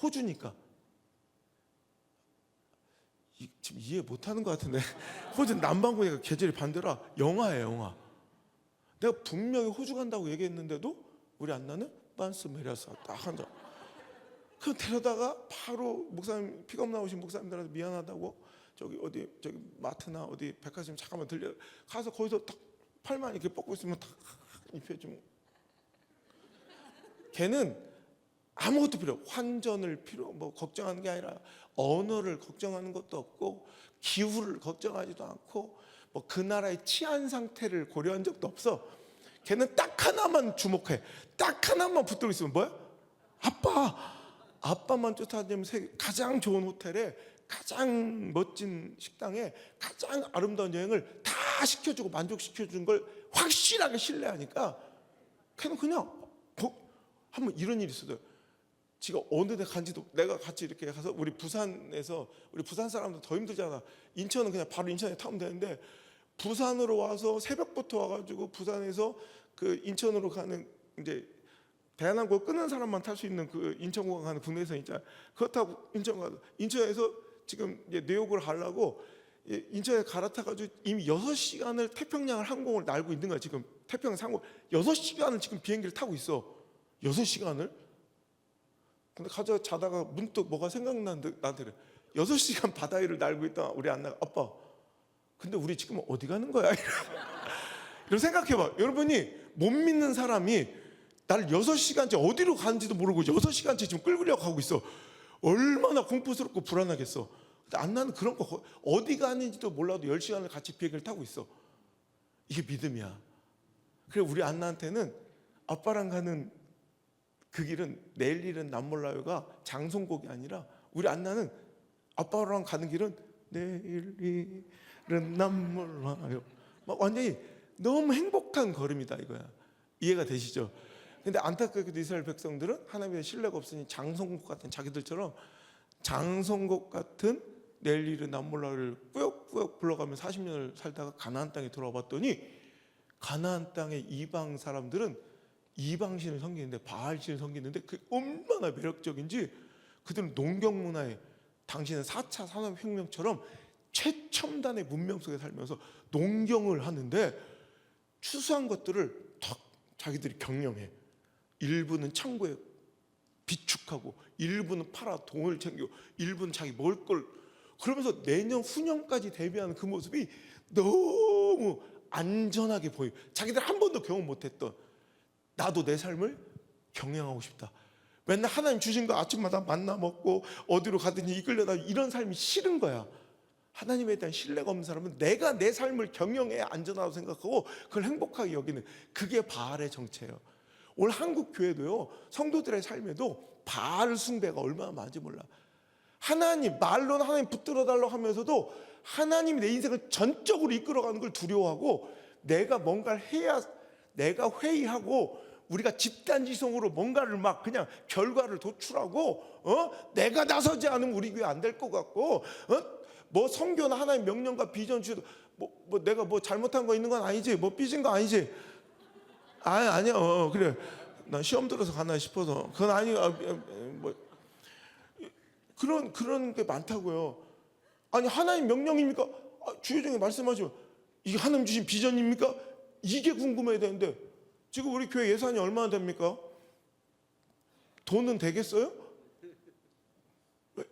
호주니까. 지금 이해 못하는 것 같은데 호주 남반구니까 계절이 반대라 영하야 영하. 내가 분명히 호주 간다고 얘기했는데도 우리 안나는 빤스 메리아스 딱 한 장. 그 데려다가 바로 목사님 픽업 나오신 목사님들한테 미안하다고 저기 마트나 어디 백화점 잠깐만 들려 가서 거기서 딱 팔만 이렇게 뻗고 있으면 딱 입혀주면 걔는 아무것도 필요 없고 환전을 뭐 걱정하는 게 아니라 언어를 걱정하는 것도 없고 기후를 걱정하지도 않고 뭐 그 나라의 치안 상태를 고려한 적도 없어. 걔는 딱 하나만 주목해. 딱 하나만 붙들고 있으면 뭐야? 아빠만 쫓아다니면 가장 좋은 호텔에 가장 멋진 식당에 가장 아름다운 여행을 다 시켜주고 만족시켜준 걸 확실하게 신뢰하니까 걔는 그냥 한번 이런 일이 있어요. 지가 어느 데 간지도 내가 같이 이렇게 가서 우리 부산에서 우리 부산 사람들 더 힘들잖아. 인천은 그냥 바로 인천에 타면 되는데 부산으로 와서 새벽부터 와가지고 부산에서 그 인천으로 가는 이제 대한항공 끄는 사람만 탈 수 있는 그 인천공항 가는 국내선 있잖아. 그거 타고 인천 가서 인천에서 지금 이제 뉴욕을 가려고 인천에 갈아타가지고 이미 6시간을 태평양을 항공을 날고 있는 거야. 지금 태평양 상공 6시간을 지금 비행기를 타고 있어. 6시간을. 근데 가서 자다가 문득 뭐가 생각나는데 나한테 그래. 6시간 바다 위를 날고 있다. 우리 안나가 아빠 근데 우리 지금 어디 가는 거야? 이런 생각해봐. 여러분이 못 믿는 사람이 날 6시간째 어디로 가는지도 모르고 6시간째 지금 끌고 가고 있어. 얼마나 공포스럽고 불안하겠어. 안나는 그런 거 어디 가는지도 몰라도 10시간을 같이 비행기를 타고 있어. 이게 믿음이야. 그래 우리 안나한테는 아빠랑 가는 그 길은 내일 일은 난 몰라요가 장송곡이 아니라 우리 안나는 아빠랑 가는 길은 내일 일은 난 몰라요. 막 완전히 너무 행복한 걸음이다 이거야. 이해가 되시죠? 근데 안타깝게도 이스라엘 백성들은 하나님의 신뢰가 없으니 장송곡 같은 자기들처럼 장송곡 같은 내일 일은 난 몰라요를 꾸역꾸역 불러가며 40년을 살다가 가나안 땅에 돌아왔더니 가나안 땅의 이방 사람들은 이방신을 섬기는데 바알신을 섬기는데 그게 얼마나 매력적인지 그들은 농경 문화에 당시는 4차 산업혁명처럼 최첨단의 문명 속에 살면서 농경을 하는데 추수한 것들을 다 자기들이 경영해. 일부는 창고에 비축하고 일부는 팔아 돈을 챙기고 일부는 자기 먹을 걸 그러면서 내년 후년까지 대비하는 그 모습이 너무 안전하게 보여. 자기들 한 번도 경험 못했던 나도 내 삶을 경영하고 싶다. 맨날 하나님 주신 거 아침마다 만나 먹고 어디로 가든지 이끌려다 이런 삶이 싫은 거야. 하나님에 대한 신뢰가 없는 사람은 내가 내 삶을 경영해야 안전하다고 생각하고 그걸 행복하게 여기는 그게 바알의 정체예요. 오늘 한국 교회도요 성도들의 삶에도 바알 숭배가 얼마나 많은지 몰라. 하나님 말로는 하나님 붙들어 달라고 하면서도 하나님이 내 인생을 전적으로 이끌어가는 걸 두려워하고 내가 뭔가를 해야 내가 회의하고 우리가 집단지성으로 뭔가를 막 그냥 결과를 도출하고 내가 나서지 않으면 우리 교회 안 될 것 같고 뭐 성교나 하나님 명령과 비전 주도 뭐 내가 뭐 잘못한 거 있는 건 아니지 뭐 삐진 거 아니지 아니야 그래 난 시험 들어서 가나 싶어서 그건 아니야 뭐 그런 게 많다고요. 아니 하나님 명령입니까? 주의종에 말씀하시면 이게 하나님 주신 비전입니까? 이게 궁금해야 되는데 지금 우리 교회 예산이 얼마나 됩니까? 돈은 되겠어요?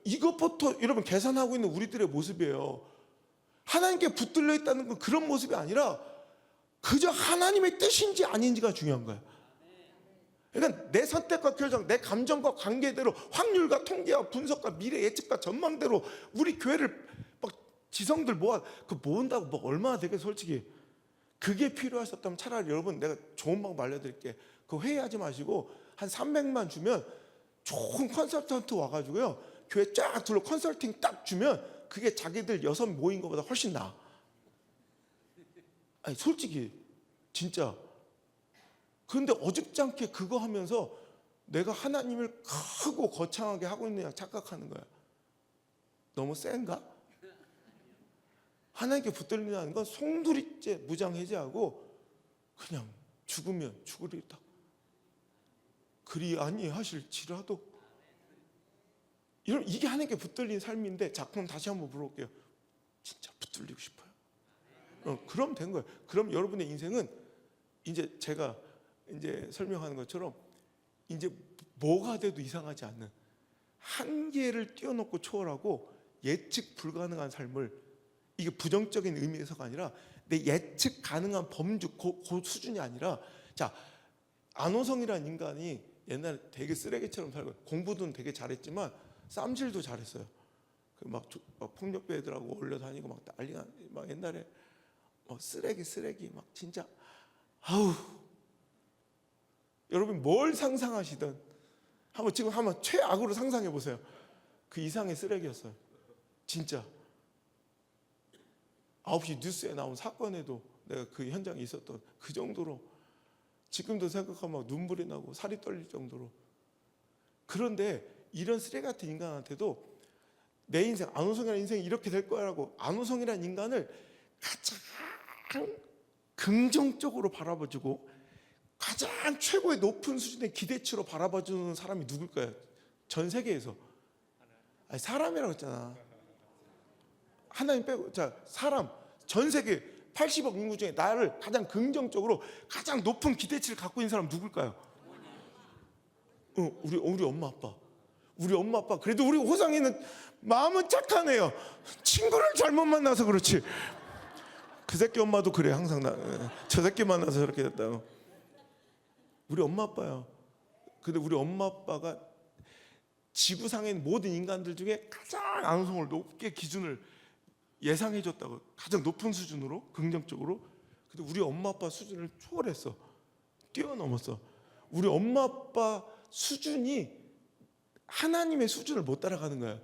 이것부터 여러분 계산하고 있는 우리들의 모습이에요. 하나님께 붙들려 있다는 건 그런 모습이 아니라 그저 하나님의 뜻인지 아닌지가 중요한 거야. 그러니까 내 선택과 결정, 내 감정과 관계대로 확률과 통계와 분석과 미래 예측과 전망대로 우리 교회를 막 지성들 모아 그 모은다고 뭐 얼마나 되게 솔직히 그게 필요하셨다면 차라리 여러분 내가 좋은 방법 알려드릴게. 그 회의하지 마시고 한 300만 주면 좋은 컨설턴트 와가지고요 교회 쫙 둘러 컨설팅 딱 주면 그게 자기들 6 모인 것보다 훨씬 나아. 아니 솔직히 진짜. 그런데 어줍지 않게 그거 하면서 내가 하나님을 크고 거창하게 하고 있느냐 착각하는 거야. 너무 센가? 하나님께 붙들리는 건 송두리째 무장해제하고 그냥 죽으면 죽으리다. 그리 아니하실지라도. 이게 하나님께 붙들린 삶인데 자 그럼 다시 한번 물어볼게요. 진짜 붙들리고 싶어요? 그럼 된 거예요. 그럼 여러분의 인생은 이제 제가 이제 설명하는 것처럼 이제 뭐가 돼도 이상하지 않는 한계를 뛰어넘고 초월하고 예측 불가능한 삶을 이게 부정적인 의미에서가 아니라 내 예측 가능한 범주 그 수준이 아니라 자 안호성이라는 인간이 옛날에 되게 쓰레기처럼 살고 공부도 되게 잘했지만 쌈질도 잘했어요. 막 폭력배 애들하고 어울려 다니고 막 난리가 막 옛날에 쓰레기 막 진짜 아우 여러분 뭘 상상하시든 한번 최악으로 상상해 보세요. 그 이상의 쓰레기였어요. 진짜 9시 뉴스에 나온 사건에도 내가 그 현장에 있었던 그 정도로 지금도 생각하면 눈물이 나고 살이 떨릴 정도로. 그런데 이런 쓰레기 같은 인간한테도 내 인생 안호성이라는 인생이 이렇게 될 거라고 안호성이라는 인간을 가장 긍정적으로 바라봐주고 가장 최고의 높은 수준의 기대치로 바라봐주는 사람이 누굴까요? 전 세계에서. 아니, 사람이라고 했잖아. 하나님 빼고 자 사람 전 세계 80억 인구 중에 나를 가장 긍정적으로 가장 높은 기대치를 갖고 있는 사람 누굴까요? 우리 엄마 아빠. 우리 엄마 아빠. 그래도 우리 호상이는 마음은 착하네요. 친구를 잘못 만나서 그렇지. 그 새끼 엄마도 그래 항상 저 새끼 만나서 저렇게 됐다. 우리 엄마 아빠야. 근데 우리 엄마 아빠가 지구상에 있는 모든 인간들 중에 가장 안성을 높게 기준을 예상해 줬다고, 가장 높은 수준으로, 긍정적으로. 근데 우리 엄마 아빠 수준을 초월했어. 뛰어넘었어. 우리 엄마 아빠 수준이 하나님의 수준을 못 따라가는 거야.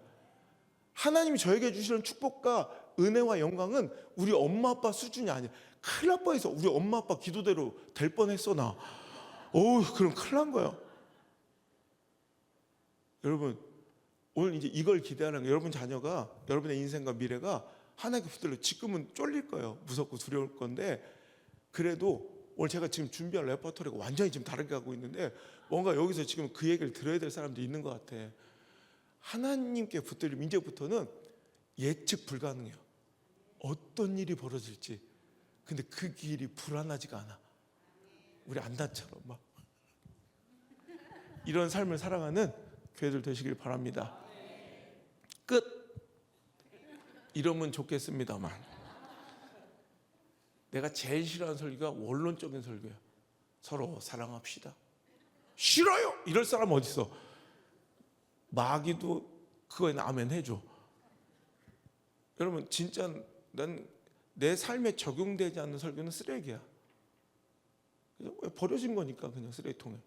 하나님이 저에게 주시는 축복과 은혜와 영광은 우리 엄마 아빠 수준이 아니야. 큰일 날 뻔했어. 우리 엄마 아빠 기도대로 될 뻔했어 나. 그럼 큰일 난 거야. 여러분, 오늘 이제 이걸 기대하는 거예요. 여러분 자녀가, 여러분의 인생과 미래가 하나님께 붙들려. 지금은 쫄릴 거예요. 무섭고 두려울 건데, 그래도 오늘 제가 지금 준비한 레퍼토리가 완전히 지금 다르게 가고 있는데, 뭔가 여기서 지금 그 얘기를 들어야 될 사람도 있는 것 같아. 하나님께 붙들리면 이제부터는 예측 불가능해요. 어떤 일이 벌어질지. 근데 그 길이 불안하지가 않아. 우리 안나처럼 막 이런 삶을 살아가는 교회들 되시길 바랍니다. 끝. 이러면 좋겠습니다만, 내가 제일 싫어하는 설교가 원론적인 설교예요. 서로 사랑합시다. 싫어요! 이럴 사람 어디 있어? 마귀도 그거에는 아멘 해줘. 여러분, 진짜 난 내 삶에 적용되지 않는 설교는 쓰레기야. 버려진 거니까 그냥 쓰레기통에.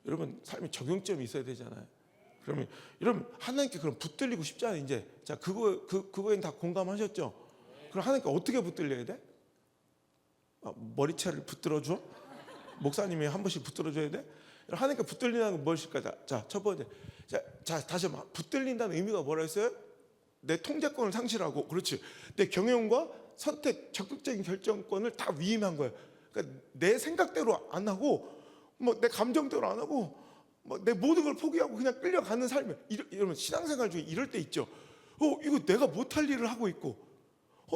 여러분, 삶에 적용점이 있어야 되잖아요. 그러면 여러분, 하나님께 그럼 붙들리고 싶잖아요. 이제 자, 그거엔 다 공감하셨죠? 그럼 하나님께 어떻게 붙들려야 돼? 머리채를 붙들어줘? 목사님이 한 번씩 붙들어줘야 돼? 하나님께 붙들린다는 건 무엇일까? 자, 첫 번째. 자, 다시 한번. 붙들린다는 의미가 뭐라 했어요? 내 통제권을 상실하고, 그렇지. 내 경영과 선택, 적극적인 결정권을 다 위임한 거예요. 그러니까 내 생각대로 안 하고, 뭐 내 감정대로 안 하고, 뭐 내 모든 걸 포기하고 그냥 끌려가는 삶이에요. 이러면 신앙생활 중에 이럴 때 있죠. 이거 내가 못할 일을 하고 있고,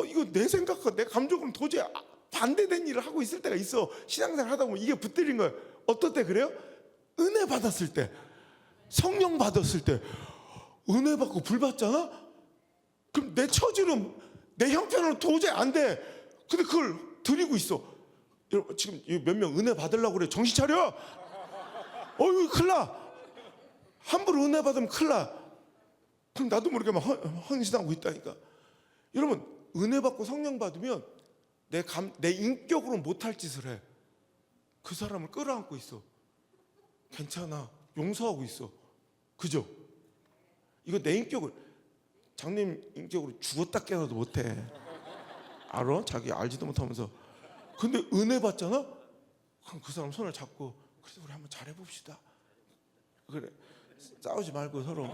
이거 내 생각과 내 감정으로는 도저히 반대된 일을 하고 있을 때가 있어. 신앙생활 하다 보면 이게 붙들린 거예요. 어떨 때 그래요? 은혜 받았을 때, 성령 받았을 때. 은혜 받고 불 받잖아? 그럼 내 처지는, 내 형편으로 도저히 안 돼. 근데 그걸 드리고 있어. 여러분, 지금 몇 명 은혜 받으려고 그래. 정신 차려. 이거 큰일 나. 함부로 은혜 받으면 큰일 나. 그럼 나도 모르게 막 헌신하고 있다니까. 여러분, 은혜 받고 성령 받으면 내 인격으로 못할 짓을 해. 그 사람을 끌어안고 있어. 괜찮아. 용서하고 있어. 그죠? 이거 내 인격을, 장님 인격으로 죽었다 깨어나도 못해. 알아? 자기 알지도 못하면서. 근데 은혜 받잖아? 그럼 그 사람 손을 잡고, 그래서 우리 한번 잘해봅시다. 그래, 싸우지 말고 서로.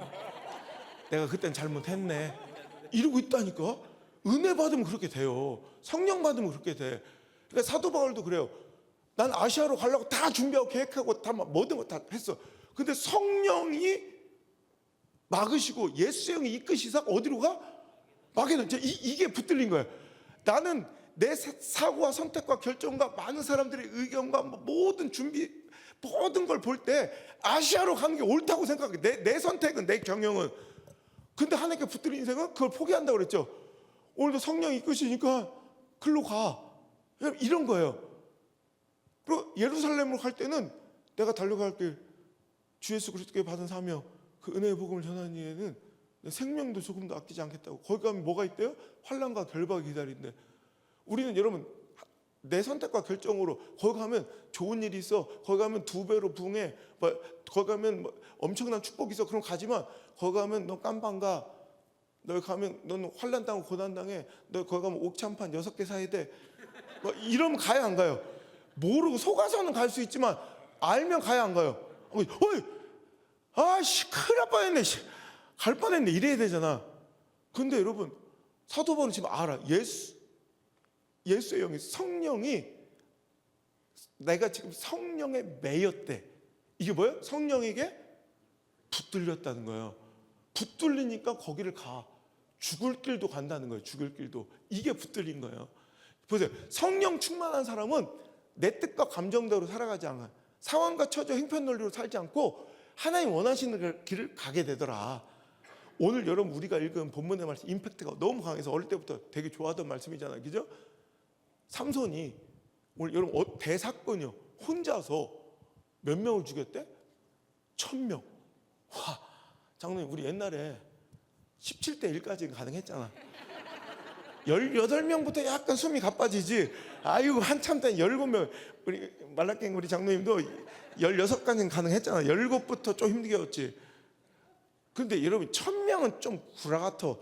내가 그땐 잘못했네. 이러고 있다니까. 은혜 받으면 그렇게 돼요. 성령 받으면 그렇게 돼. 그러니까 사도 바울도 그래요. 난 아시아로 가려고 다 준비하고 계획하고 다 모든 거 다 했어. 근데 성령이 막으시고 예수의 영이 이끄시사 어디로 가? 막에는 이게 붙들린 거예요. 나는 내 사고와 선택과 결정과 많은 사람들의 의견과 모든 준비, 모든 걸 볼 때 아시아로 가는 게 옳다고 생각해. 내 선택은, 내 경영은. 근데 하나님께 붙들린 인생은 그걸 포기한다고 그랬죠. 오늘도 성령이 이끄시니까 글로 가. 이런 거예요. 그리고 예루살렘으로 갈 때는 내가 달려갈 길, 주 예수 그리스도께 받은 사명, 그 은혜의 복음을 전하는 일에는 내 생명도 조금도 아끼지 않겠다고. 거기 가면 뭐가 있대요? 환난과 결박이 기다린대. 우리는 여러분, 내 선택과 결정으로 거기 가면 좋은 일이 있어. 거기 가면 2배로 부흥해. 거기 가면 엄청난 축복이 있어. 그럼 가지만 거기 가면 너 깜방 가. 너 가면 너는 환난 당하고 고난 당해. 너 거기 가면 옥찬판 6개 사야 돼. 이러면 가야 안 가요? 모르고 속아서는 갈 수 있지만 알면 가야 안 가요? 아씨, 큰일 날 뻔했네. 갈 뻔했네. 이래야 되잖아. 근데 여러분, 사도 바울은 지금 알아. 예수의 영이, 성령이, 내가 지금 성령에 매였대. 이게 뭐예요? 성령에게 붙들렸다는 거예요. 붙들리니까 거기를 가. 죽을 길도 간다는 거예요. 죽을 길도. 이게 붙들린 거예요. 보세요. 성령 충만한 사람은 내 뜻과 감정대로 살아가지 않아. 상황과 처지, 행편 논리로 살지 않고 하나님 원하시는 길을 가게 되더라. 오늘 여러분 우리가 읽은 본문의 말씀, 임팩트가 너무 강해서 어릴 때부터 되게 좋아하던 말씀이잖아요. 그죠? 삼손이 오늘 여러분 대사건이요. 혼자서 몇 명을 죽였대? 1000명. 와, 장로님, 우리 옛날에 17대 1까지 가능했잖아. 18명부터 약간 숨이 가빠지지. 아이고, 한참 때 17명. 우리 말라깽 우리 장로님도 16까지는 가능했잖아. 17부터 좀 힘들겠지. 근데 여러분, 1000명은 좀 구라 같아.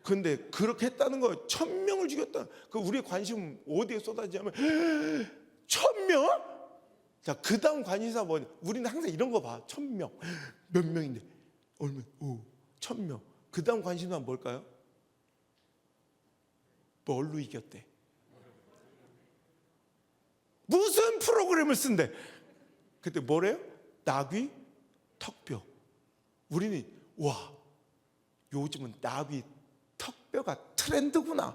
근데 그렇게 했다는 거, 1000명을 죽였다. 그 우리의 관심 어디에 쏟아지냐면 1000명? 자, 그 다음 관심사 뭐냐? 우리는 항상 이런 거 봐. 1000명. 몇 명인데? 얼마? 1000명. 그 다음 관심사 뭘까요? 뭘로 이겼대? 무슨 프로그램을 쓴대? 그때 뭐래요? 나귀, 턱뼈. 우리는 와, 요즘은 나귀, 턱뼈가 트렌드구나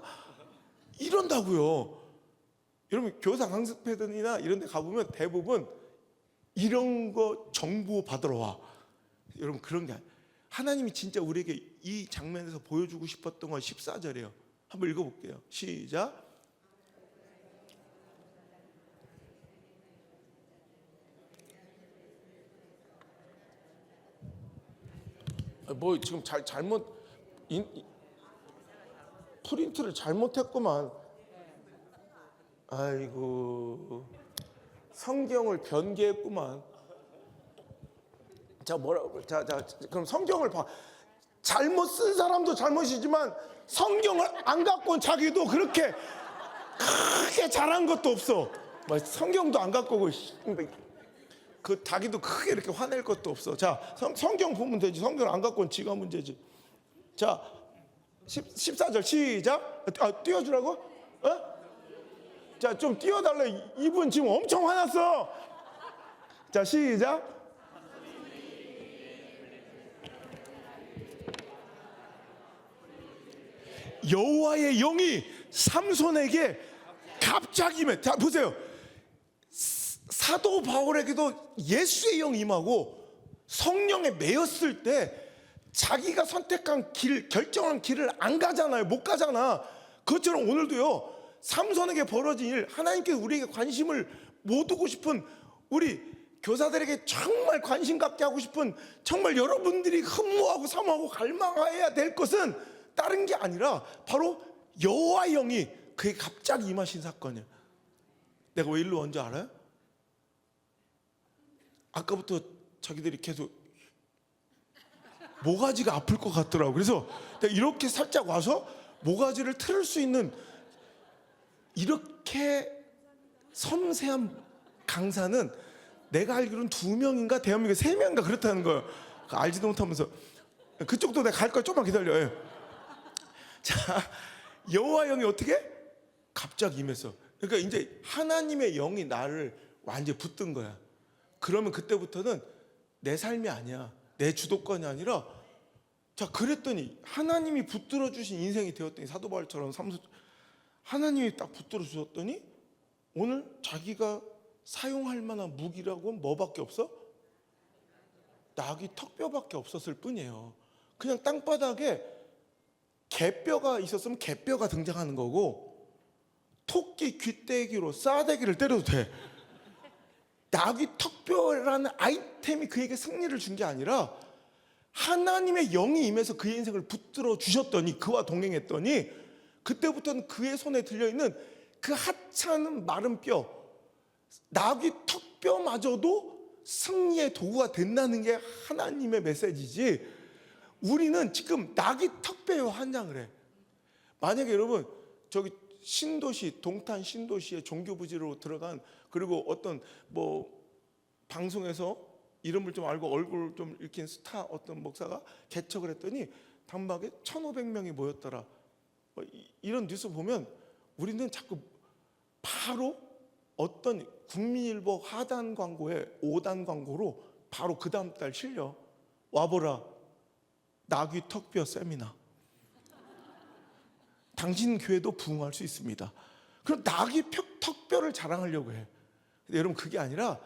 이런다고요. 여러분, 교사 강습회든이나 이런 데 가보면 대부분 이런 거 정보 받으러 와. 여러분, 그런 게 아니에요. 하나님이 진짜 우리에게 이 장면에서 보여주고 싶었던 건 14절이에요. 한번 읽어볼게요. 시작. 뭐 지금 잘못 프린트를 잘못했구만. 아이고, 성경을 변개했구만. 자, 뭐라고? 자, 그럼 성경을 봐. 잘못 쓴 사람도 잘못이지만 성경을 안 갖고 온 자기도 그렇게 크게 잘한 것도 없어. 성경도 안 갖고 오고 그 자기도 크게 이렇게 화낼 것도 없어. 자, 성경 보면 되지. 성경을 안 갖고 온 지가 문제지. 자, 14절 시작. 띄워주라고? 어? 자, 좀 띄워달래. 이분 지금 엄청 화났어. 자, 시작. 여호와의 영이 삼손에게 갑자기 자, 보세요. 사도 바울에게도 예수의 영이 임하고 성령에 매였을 때 자기가 선택한 길, 결정한 길을 안 가잖아요. 못 가잖아. 그것처럼 오늘도요, 삼손에게 벌어진 일, 하나님께서 우리에게 관심을 못 두고 싶은, 우리 교사들에게 정말 관심 갖게 하고 싶은, 정말 여러분들이 흠모하고 사모하고 갈망해야 될 것은 다른 게 아니라 바로 여호와의 영이 그에게 갑자기 임하신 사건이에요. 내가 왜 일로 온 줄 알아요? 아까부터 자기들이 계속 모가지가 아플 것 같더라고. 그래서 내가 이렇게 살짝 와서 모가지를 틀을 수 있는, 이렇게 섬세한 강사는 내가 알기로는 2명인가 대한민국에 3명인가 그렇다는 거예요. 알지도 못하면서. 그쪽도 내가 갈 거야. 조금만 기다려요. 자, 여호와 영이 어떻게? 갑자기 임했어. 그러니까 이제 하나님의 영이 나를 완전히 붙든 거야. 그러면 그때부터는 내 삶이 아니야. 내 주도권이 아니라, 자, 그랬더니 하나님이 붙들어 주신 인생이 되었더니, 사도 바울처럼 하나님이 딱 붙들어 주셨더니 오늘 자기가 사용할 만한 무기라고 뭐밖에 없어? 나귀 턱뼈밖에 없었을 뿐이에요. 그냥 땅바닥에 개뼈가 있었으면 개뼈가 등장하는 거고, 토끼 귀때기로 싸대기를 때려도 돼. 나귀 턱뼈라는 아이템이 그에게 승리를 준 게 아니라 하나님의 영이 임해서 그의 인생을 붙들어 주셨더니, 그와 동행했더니 그때부터는 그의 손에 들려있는 그 하찮은 마른 뼈, 나귀 턱뼈마저도 승리의 도구가 된다는 게 하나님의 메시지지, 우리는 지금 나귀 턱뼈에 환장을 해. 만약에 여러분, 저기 신도시, 동탄 신도시의 종교부지로 들어간, 그리고 어떤 뭐 방송에서 이름을 좀 알고 얼굴을 좀 읽힌 스타 어떤 목사가 개척을 했더니 단박에 1,500명이 모였더라. 이런 뉴스 보면 우리는 자꾸 바로 어떤 국민일보 하단 광고에 5단 광고로 바로 그 다음 달 실려. 와보라, 나귀 턱뼈 세미나. 당신 교회도 부흥할 수 있습니다. 그럼 나귀 턱뼈를 자랑하려고 해. 근데 여러분, 그게 아니라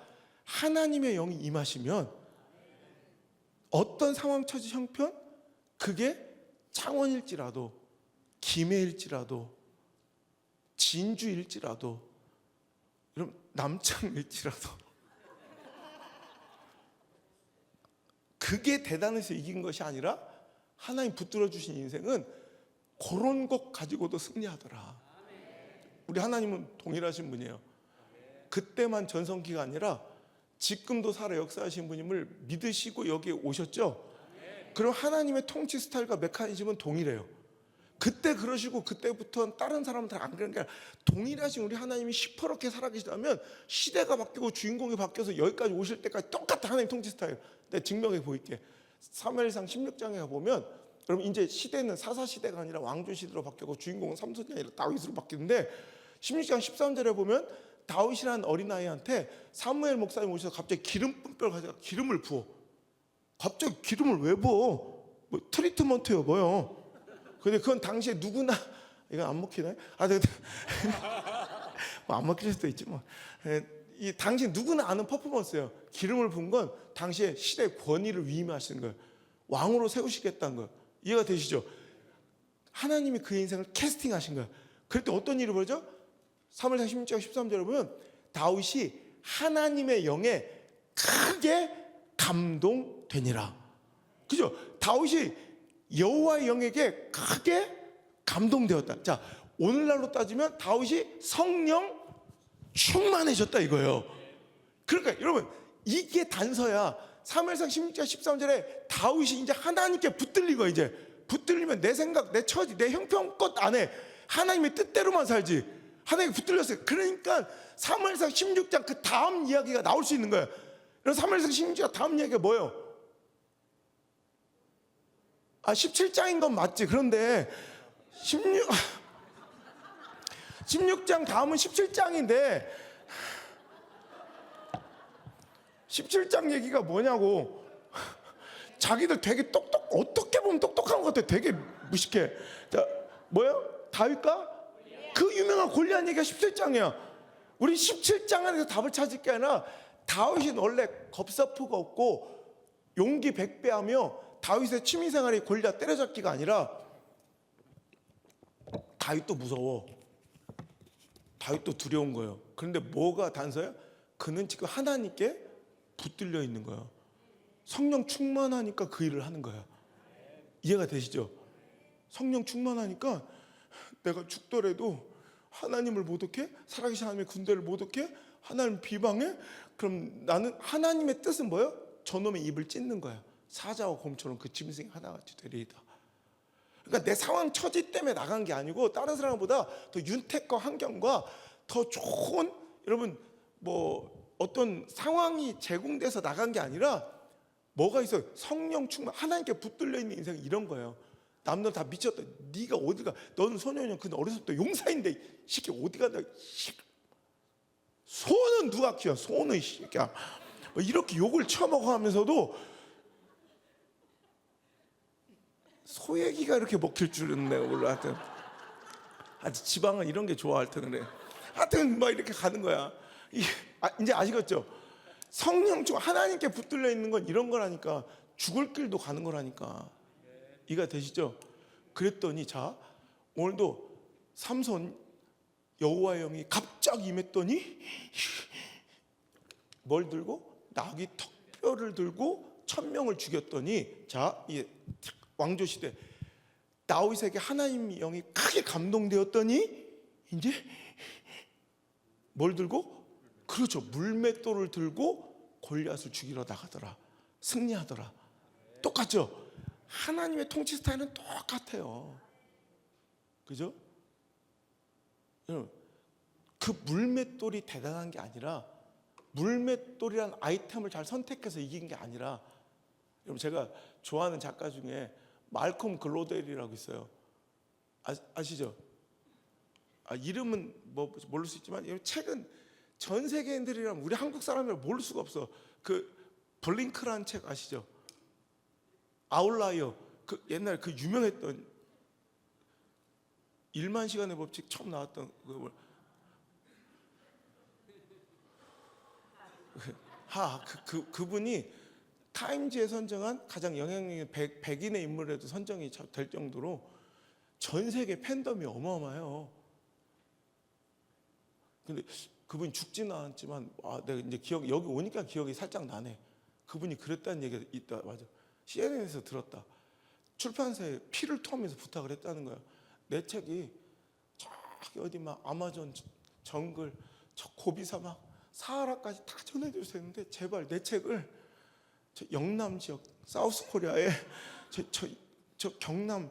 하나님의 영이 임하시면 어떤 상황, 처지, 형편, 그게 창원일지라도, 김해일지라도, 진주일지라도, 여러분 남창일지라도 그 그게 대단해서 이긴 것이 아니라 하나님 붙들어 주신 인생은 그런 것 가지고도 승리하더라. 우리 하나님은 동일하신 분이에요. 그때만 전성기가 아니라 지금도 살아 역사하신 분임을 믿으시고 여기에 오셨죠. 그럼 하나님의 통치 스타일과 메커니즘은 동일해요. 그때 그러시고 그때부터는 다른 사람들 안 그런 게 아니라 동일하신 우리 하나님이 시퍼렇게 살아계시다면 시대가 바뀌고 주인공이 바뀌어서 여기까지 오실 때까지 똑같은 하나님 통치 스타일. 내가 증명해 보일게. 사무엘상 16장에 가보면 여러분 이제 시대는 사사시대가 아니라 왕조시대로 바뀌고 주인공은 삼손이 아니라 다윗으로 바뀌는데 16장 13절에 보면 다윗이라는 어린아이한테 사무엘 목사님 오셔서 갑자기 기름 뿜뼈를 가져가 기름을 부어. 갑자기 기름을 왜 부어? 뭐 트리트먼트요 뭐요? 근데 그건 당시에 누구나 이건 안 먹히나요? 뭐안 먹힐 수도 있지 뭐. 이 당시 누구나 아는 퍼포먼스예요. 기름을 부은 건 당시에 시대의 권위를 위임하시는 거예요. 왕으로 세우시겠다는 거예요. 이해가 되시죠? 하나님이 그의 인생을 캐스팅하신 거예요. 그럴 때 어떤 일이 벌어져? 사무엘상 16장 13절에 보면 다윗이 하나님의 영에 크게 감동되니라. 그죠? 다윗이 여호와의 영에게 크게 감동되었다. 자, 오늘날로 따지면 다윗이 성령 충만해졌다 이거예요. 그러니까 여러분 이게 단서야. 사무엘상 16장 13절에 다윗이 이제 하나님께 붙들리고 이제 붙들리면 내 생각, 내 처지, 내 형편껏 안 해. 하나님의 뜻대로만 살지. 하나님께 붙들렸어요. 그러니까 사무엘상 16장 그 다음 이야기가 나올 수 있는 거예요. 그래서 사무엘상 16장 다음 이야기가 뭐예요? 17장인 건 맞지. 그런데 16장 다음은 17장인데 17장 얘기가 뭐냐고. 자기들 되게 어떻게 보면 똑똑한 것 같아. 되게 무식해. 자, 뭐예요? 다윗과 그 유명한 골리앗 얘기가 17장이야. 우리 17장 안에서 답을 찾을 게 아니라 다윗이 원래 겁사포가 없고 용기 100배하며 다윗의 취미생활이 골리앗 때려잡기가 아니라 다윗도 무서워. 다윗도 두려운 거예요. 그런데 뭐가 단서야? 그는 지금 하나님께 붙들려 있는 거야. 성령 충만하니까 그 일을 하는 거야. 이해가 되시죠? 성령 충만하니까 내가 죽더라도 하나님을 모독해? 살아계신 하나님의 군대를 모독해? 하나님 비방해? 그럼 나는 하나님의 뜻은 뭐예요? 저놈의 입을 찢는 거야. 사자와 곰처럼 그 짐승이 하나같이 되리이다. 그러니까 내 상황 처지 때문에 나간 게 아니고 다른 사람보다 더 윤택과 환경과 더 좋은 여러분 뭐 어떤 상황이 제공돼서 나간 게 아니라 뭐가 있어요? 성령 충만, 하나님께 붙들려 있는 인생이 이런 거예요. 남들 다 미쳤다. 네가 어디가? 너는 소년이면 그는 어렸을 때 용사인데 시키 어디 간다? 소는 누가 키워? 소는 시키야. 이렇게 욕을 쳐먹어하면서도 소 얘기가 이렇게 먹힐 줄은 내가 몰라. 하여튼 아직 지방은 이런 게 좋아. 하여튼 막 이렇게 가는 거야. 이제 아시겠죠? 성령 중 하나님께 붙들려 있는 건 이런 거라니까. 죽을 길도 가는 거라니까. 이해가 되시죠? 그랬더니 자 오늘도 삼손 여호와의 영이 갑자기 임했더니 뭘 들고? 나귀 턱뼈를 들고 1000명을 죽였더니 자 이 왕조 시대 다윗에게 하나님의 영이 크게 감동되었더니 이제 뭘 들고? 그렇죠. 물맷돌을 들고 골리앗을 죽이러 나가더라. 승리하더라. 똑같죠? 하나님의 통치 스타일은 똑같아요. 그죠? 그 물맷돌이 대단한 게 아니라 물맷돌이란 아이템을 잘 선택해서 이긴 게 아니라 여러분 제가 좋아하는 작가 중에 말콤 글로델이라고 있어요. 아시죠? 이름은 뭐 모를 수 있지만 책은 전 세계인들이라면 우리 한국 사람이라 모를 수가 없어. 그 블링크라는 책 아시죠? 아웃라이어 그 옛날 그 유명했던 1만 시간의 법칙 처음 나왔던 그분이 타임즈에 선정한 가장 영향력 있는 100인의 인물에도 선정이 될 정도로 전 세계 팬덤이 어마어마해요. 근데 그분이 죽지는 않았지만 내가 이제 여기 오니까 기억이 살짝 나네. 그분이 그랬다는 얘기가 있다. 맞아. CNN에서 들었다. 출판사에 피를 토하면서 부탁을 했다는 거야. 내 책이 저기 어디 막 아마존 정글 저 고비 사막 사하라까지 다 전해줄 수 있는데 제발 내 책을 저 영남 지역 사우스 코리아에 저 경남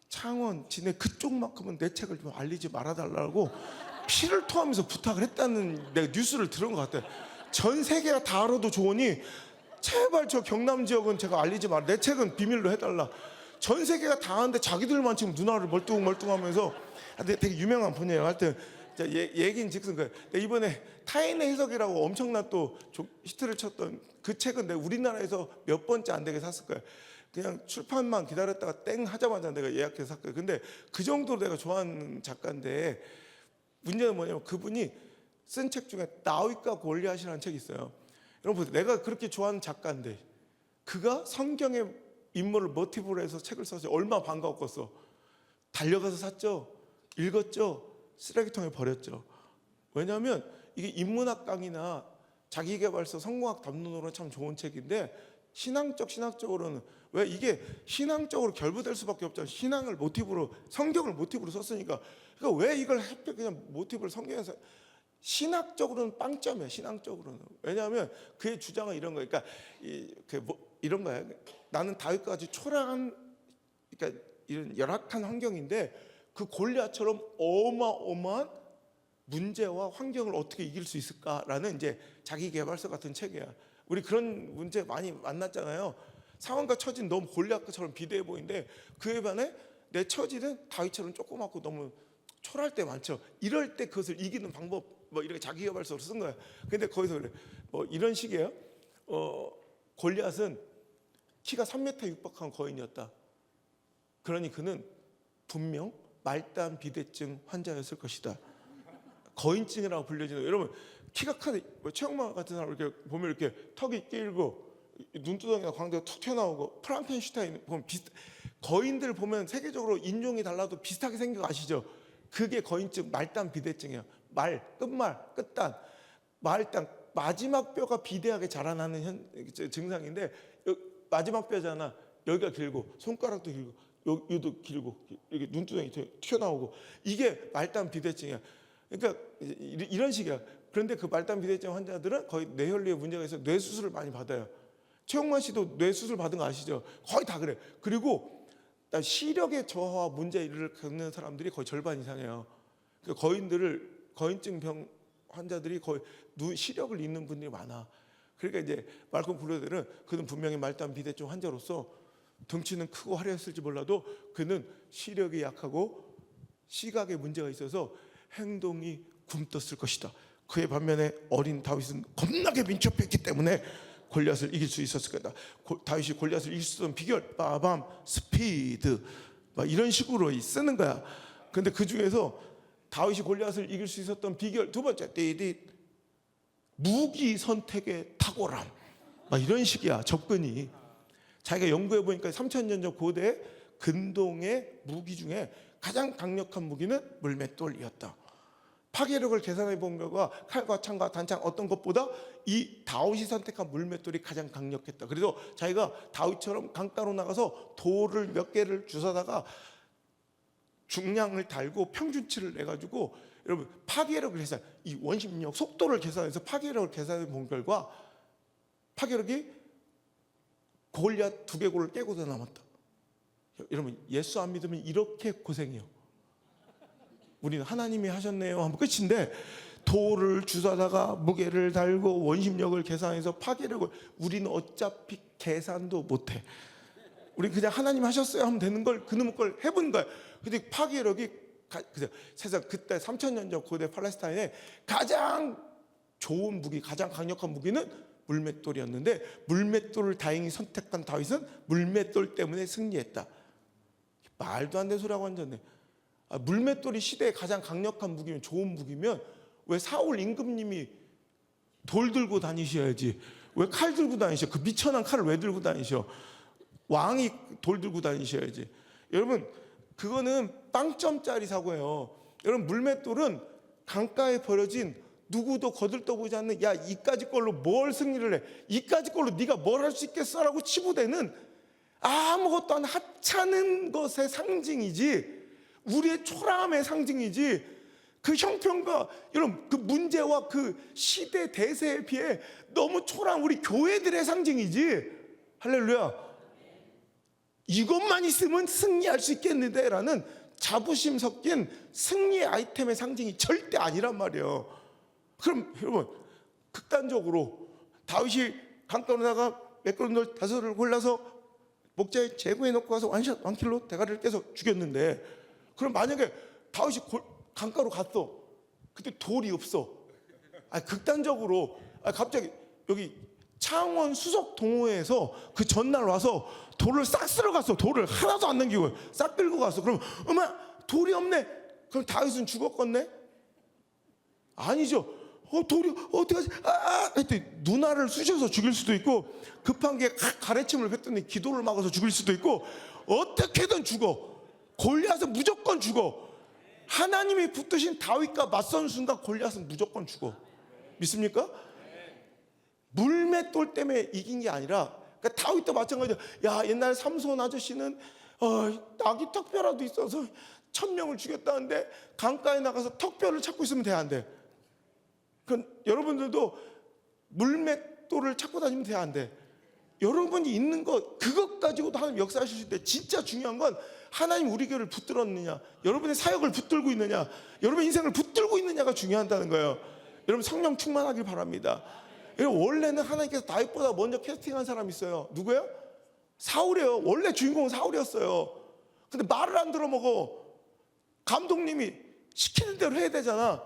창원 진해 그쪽만큼은 내 책을 좀 알리지 말아달라고 피를 토하면서 부탁을 했다는 내가 뉴스를 들은 것 같아. 전 세계가 다 알아도 좋으니 제발 저 경남 지역은 제가 알리지 마라. 내 책은 비밀로 해달라. 전 세계가 다 아는데 자기들만 지금 누나를 멀뚱멀뚱하면서 되게 유명한 분이에요. 하여튼 얘긴 즉슨 거예요. 이번에 타인의 해석이라고 엄청난 또 히트를 쳤던 그 책은 내가 우리나라에서 몇 번째 안 되게 샀을 거예요. 그냥 출판만 기다렸다가 땡 하자마자 내가 예약해서 샀거든요. 근데 그 정도로 내가 좋아하는 작가인데 문제는 뭐냐면 그분이 쓴 책 중에 다윗과 골리앗이라는 책이 있어요. 여러분 보세요. 내가 그렇게 좋아하는 작가인데 그가 성경의 인물을 모티브로 해서 책을 써서 얼마나 반가웠겠어. 달려가서 샀죠. 읽었죠. 쓰레기통에 버렸죠. 왜냐하면 이게 인문학 강의나 자기계발서 성공학 담론으로는 참 좋은 책인데 신학적으로는 왜 이게 신앙적으로 결부될 수밖에 없잖아요. 신앙을 모티브로 성경을 모티브로 썼으니까 그러니까 왜 이걸 하필 그냥 모티브를 성경에서 신학적으로는 빵점이야. 신앙적으로는 왜냐하면 그의 주장은 이런 거예요. 그러니까 이런 거야. 나는 다윗과 같이 초라한 그러니까 이런 열악한 환경인데 그 골리앗처럼 어마어마한 문제와 환경을 어떻게 이길 수 있을까라는 이제 자기계발서 같은 책이야. 우리 그런 문제 많이 만났잖아요. 상황과 처지는 너무 골리앗처럼 비대해 보이는데 그에 반해 내 처지는 다윗처럼 조그맣고 너무 초라할 때 많죠. 이럴 때 그것을 이기는 방법 뭐 이렇게 자기계발서로 쓴 거야. 근데 거기서 그래 뭐 이런 식이에요. 골리앗은 키가 3m 육박한 거인이었다. 그러니 그는 분명 말단 비대증 환자였을 것이다. 거인증이라고 불려지는 여러분 키가 큰 최영만 같은 사람 이렇게 보면 이렇게 턱이 길고 눈두덩이나 광대가 툭 튀어나오고 프랑켄슈타인 보면 거인들 보면 세계적으로 인종이 달라도 비슷하게 생긴 거 아시죠? 그게 거인증 말단 비대증이에요. 끝말 끝단 말단 마지막 뼈가 비대하게 자라나는 증상인데 마지막 뼈잖아. 여기가 길고 손가락도 길고 여기도 길고 이렇게 눈두덩이 튀어나오고 이게 말단 비대증이야. 그러니까 이런 식이야. 그런데 그 말단 비대증 환자들은 거의 뇌혈류에 문제가 있어서 뇌 수술을 많이 받아요. 최용만 씨도 뇌 수술 받은 거 아시죠? 거의 다 그래. 그리고 시력의 저하와 문제를 겪는 사람들이 거의 절반 이상이에요. 거인증 병 환자들이 거의 시력을 잃는 분들이 많아. 그러니까 이제 말콤 블루델은 그는 분명히 말단 비대증 환자로서 덩치는 크고 화려했을지 몰라도 그는 시력이 약하고 시각에 문제가 있어서 행동이 굼떴을 것이다. 그의 반면에 어린 다윗은 겁나게 민첩했기 때문에 골리앗을 이길 수 있었을 거다. 다윗이 골리앗을 이길 수 있었던 비결 빠밤 스피드 막 이런 식으로 쓰는 거야. 근데 그 중에서 다윗이 골리앗을 이길 수 있었던 비결 두 번째 무기 선택의 탁월함 막 이런 식이야. 접근이 자기가 연구해 보니까 3000년 전 고대 근동의 무기 중에 가장 강력한 무기는 물맷돌이었다. 파괴력을 계산해 본 결과 칼과 창과 단창 어떤 것보다 이 다윗이 선택한 물맷돌이 가장 강력했다. 그래서 자기가 다윗처럼 강가로 나가서 돌을 몇 개를 주워다가 중량을 달고 평균치를 내가지고 여러분 파괴력을 계산, 이 원심력 속도를 계산해서 파괴력을 계산해 본 결과 파괴력이 골리앗 두개골을 깨고도 남았다. 여러분 예수 안 믿으면 이렇게 고생해요. 우리는 하나님이 하셨네요 하면 끝인데 돌을 주워다가 무게를 달고 원심력을 계산해서 파괴력을 우리는 어차피 계산도 못해. 우리 그냥 하나님 하셨어요 하면 되는 걸 그놈의 걸 해본 거야. 근데 파괴력이 세상 그때 3000년 전 고대 팔레스타인에 가장 좋은 무기 가장 강력한 무기는 물맷돌이었는데 물맷돌을 다행히 선택한 다윗은 물맷돌 때문에 승리했다. 말도 안 되는 소리하고 앉았네. 물맷돌이 시대에 가장 강력한 무기면 좋은 무기면 왜 사울 임금님이 돌 들고 다니셔야지 왜 칼 들고 다니셔? 그 미천한 칼을 왜 들고 다니셔? 왕이 돌 들고 다니셔야지. 여러분 그거는 빵점짜리 사고예요. 여러분 물맷돌은 강가에 버려진 누구도 거들떠보지 않는 이까지 걸로 뭘 승리를 해? 이까지 걸로 네가 뭘 할 수 있겠어라고 치부되는 아무것도 안 하찮은 것의 상징이지, 우리의 초라함의 상징이지, 그 형편과 여러분 그 문제와 그 시대 대세에 비해 너무 초라한 우리 교회들의 상징이지. 할렐루야. 이것만 있으면 승리할 수 있겠는데 라는 자부심 섞인 승리의 아이템의 상징이 절대 아니란 말이에요. 그럼 여러분 극단적으로 다윗이 강가로다가 맷걸음돌 5을 골라서 목자에 제거해 놓고 가서 원샷 원킬로 대가리를 깨서 죽였는데, 그럼 만약에 다윗이 강가로 갔어. 근데 돌이 없어. 극단적으로 갑자기 여기 창원 수석 동호회에서 그 전날 와서 돌을 싹 쓸어 갔어. 돌을 하나도 안 남기고 싹 끌고 갔어. 그럼 엄마 돌이 없네. 그럼 다윗은 죽었겠네? 아니죠. 돌이 어떡하지? 했더니 누나를 쑤셔서 죽일 수도 있고, 급한 게 가래침을 뱉더니 기도를 막아서 죽일 수도 있고, 어떻게든 죽어. 골리앗은 무조건 죽어. 하나님이 붙드신 다윗과 맞선 순간 골리앗은 무조건 죽어. 믿습니까? 물맷돌 때문에 이긴 게 아니라, 그러니까 다윗도 마찬가지야. 야, 옛날 삼손 아저씨는 낙이 턱뼈라도 있어서 1000명을 죽였다는데 강가에 나가서 턱뼈를 찾고 있으면 돼, 안 돼? 그럼 여러분들도 물맷돌을 찾고 다니면 돼, 안 돼? 여러분이 있는 것, 그것 가지고도 하나님 역사하실 수 있대. 진짜 중요한 건 하나님 우리 교회를 붙들었느냐, 여러분의 사역을 붙들고 있느냐, 여러분의 인생을 붙들고 있느냐가 중요하다는 거예요. 여러분 성령 충만하길 바랍니다. 여러분 원래는 하나님께서 다윗보다 먼저 캐스팅한 사람이 있어요. 누구예요? 사울이에요. 원래 주인공은 사울이었어요. 근데 말을 안 들어먹어. 감독님이 시키는 대로 해야 되잖아.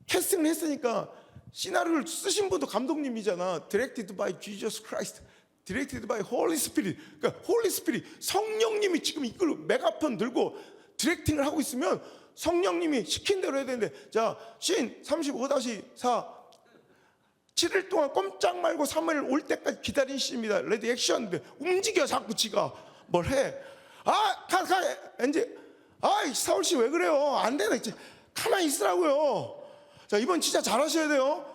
캐스팅을 했으니까. 시나리오를 쓰신 분도 감독님이잖아. Directed by Jesus Christ, Directed by Holy Spirit. 그러니까 Holy Spirit, 성령님이 지금 이끌고 메가폰 들고 디렉팅을 하고 있으면 성령님이 시킨 대로 해야 되는데, 자, 씬 35-4 7일 동안 꼼짝 말고 3일 올 때까지 기다린 시입니다. 레디 액션. 움직여. 자꾸 지가 뭘 해. 이제 사울씨 왜 그래요? 안 되네. 가만히 있으라고요. 자, 이번 진짜 잘하셔야 돼요.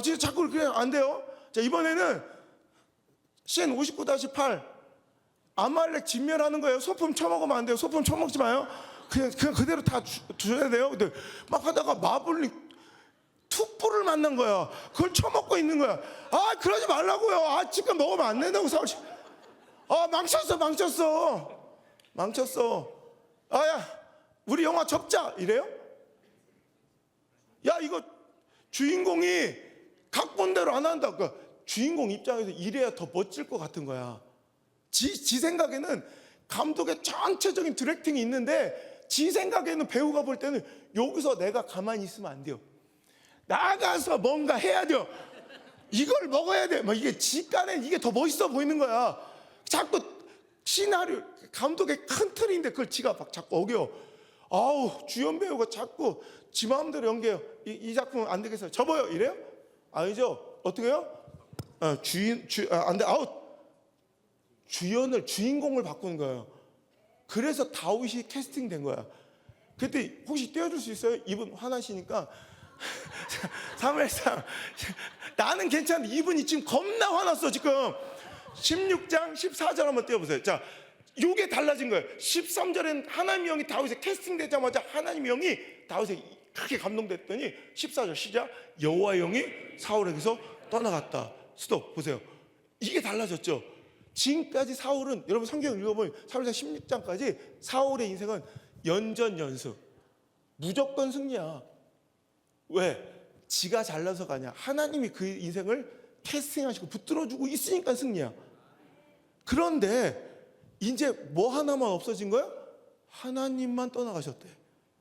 진짜 자꾸 그냥 안 돼요. 자, 이번에는 씬 59-8 아말렉 진멸하는 거예요. 소품 처먹으면 안 돼요. 소품 처먹지 마요. 그냥 그대로 다 주셔야 돼요. 근데 막 하다가 마블링 툭불을 만난 거야. 그걸 처먹고 있는 거야. 그러지 말라고요. 지금 먹으면 안 된다고. 사울씨. 망쳤어. 야, 우리 영화 접자 이래요? 야, 이거 주인공이 각본대로 안 한다. 그러니까 주인공 입장에서 이래야 더 멋질 것 같은 거야. 지 생각에는 감독의 전체적인 디렉팅이 있는데, 지 생각에는 배우가 볼 때는 여기서 내가 가만히 있으면 안 돼요. 나가서 뭔가 해야 돼요. 이걸 먹어야 돼. 이게 지간에 이게 더 멋있어 보이는 거야. 자꾸 시나리오, 감독의 큰 틀인데 그걸 지가 막 자꾸 어겨. 주연 배우가 자꾸 지 마음대로 연기해요. 이 작품 안 되겠어요. 접어요. 이래요? 아니죠. 어떻게 해요? 안 돼. 주인공을 바꾸는 거예요. 그래서 다윗이 캐스팅된 거야. 그때 혹시 띄워줄 수 있어요? 이분 화나시니까. 사무엘상 나는 괜찮은데 이분이 지금 겁나 화났어. 지금 16장 14절 한번 띄워보세요. 자, 이게 달라진 거예요. 13절엔 하나님의 영이 다윗에 캐스팅되자마자 하나님의 영이 다윗에 크게 감동됐더니 14절 시작. 여호와의 영이 사울에게서 떠나갔다. 스톱. 보세요. 이게 달라졌죠. 지금까지 사울은, 여러분 성경 읽어보면 사울상 16장까지 사울의 인생은 연전연승, 무조건 승리야. 왜? 지가 잘나서가 아니야. 하나님이 그 인생을 캐스팅하시고 붙들어주고 있으니까 승리야. 그런데 이제 뭐 하나만 없어진 거야? 하나님만 떠나가셨대.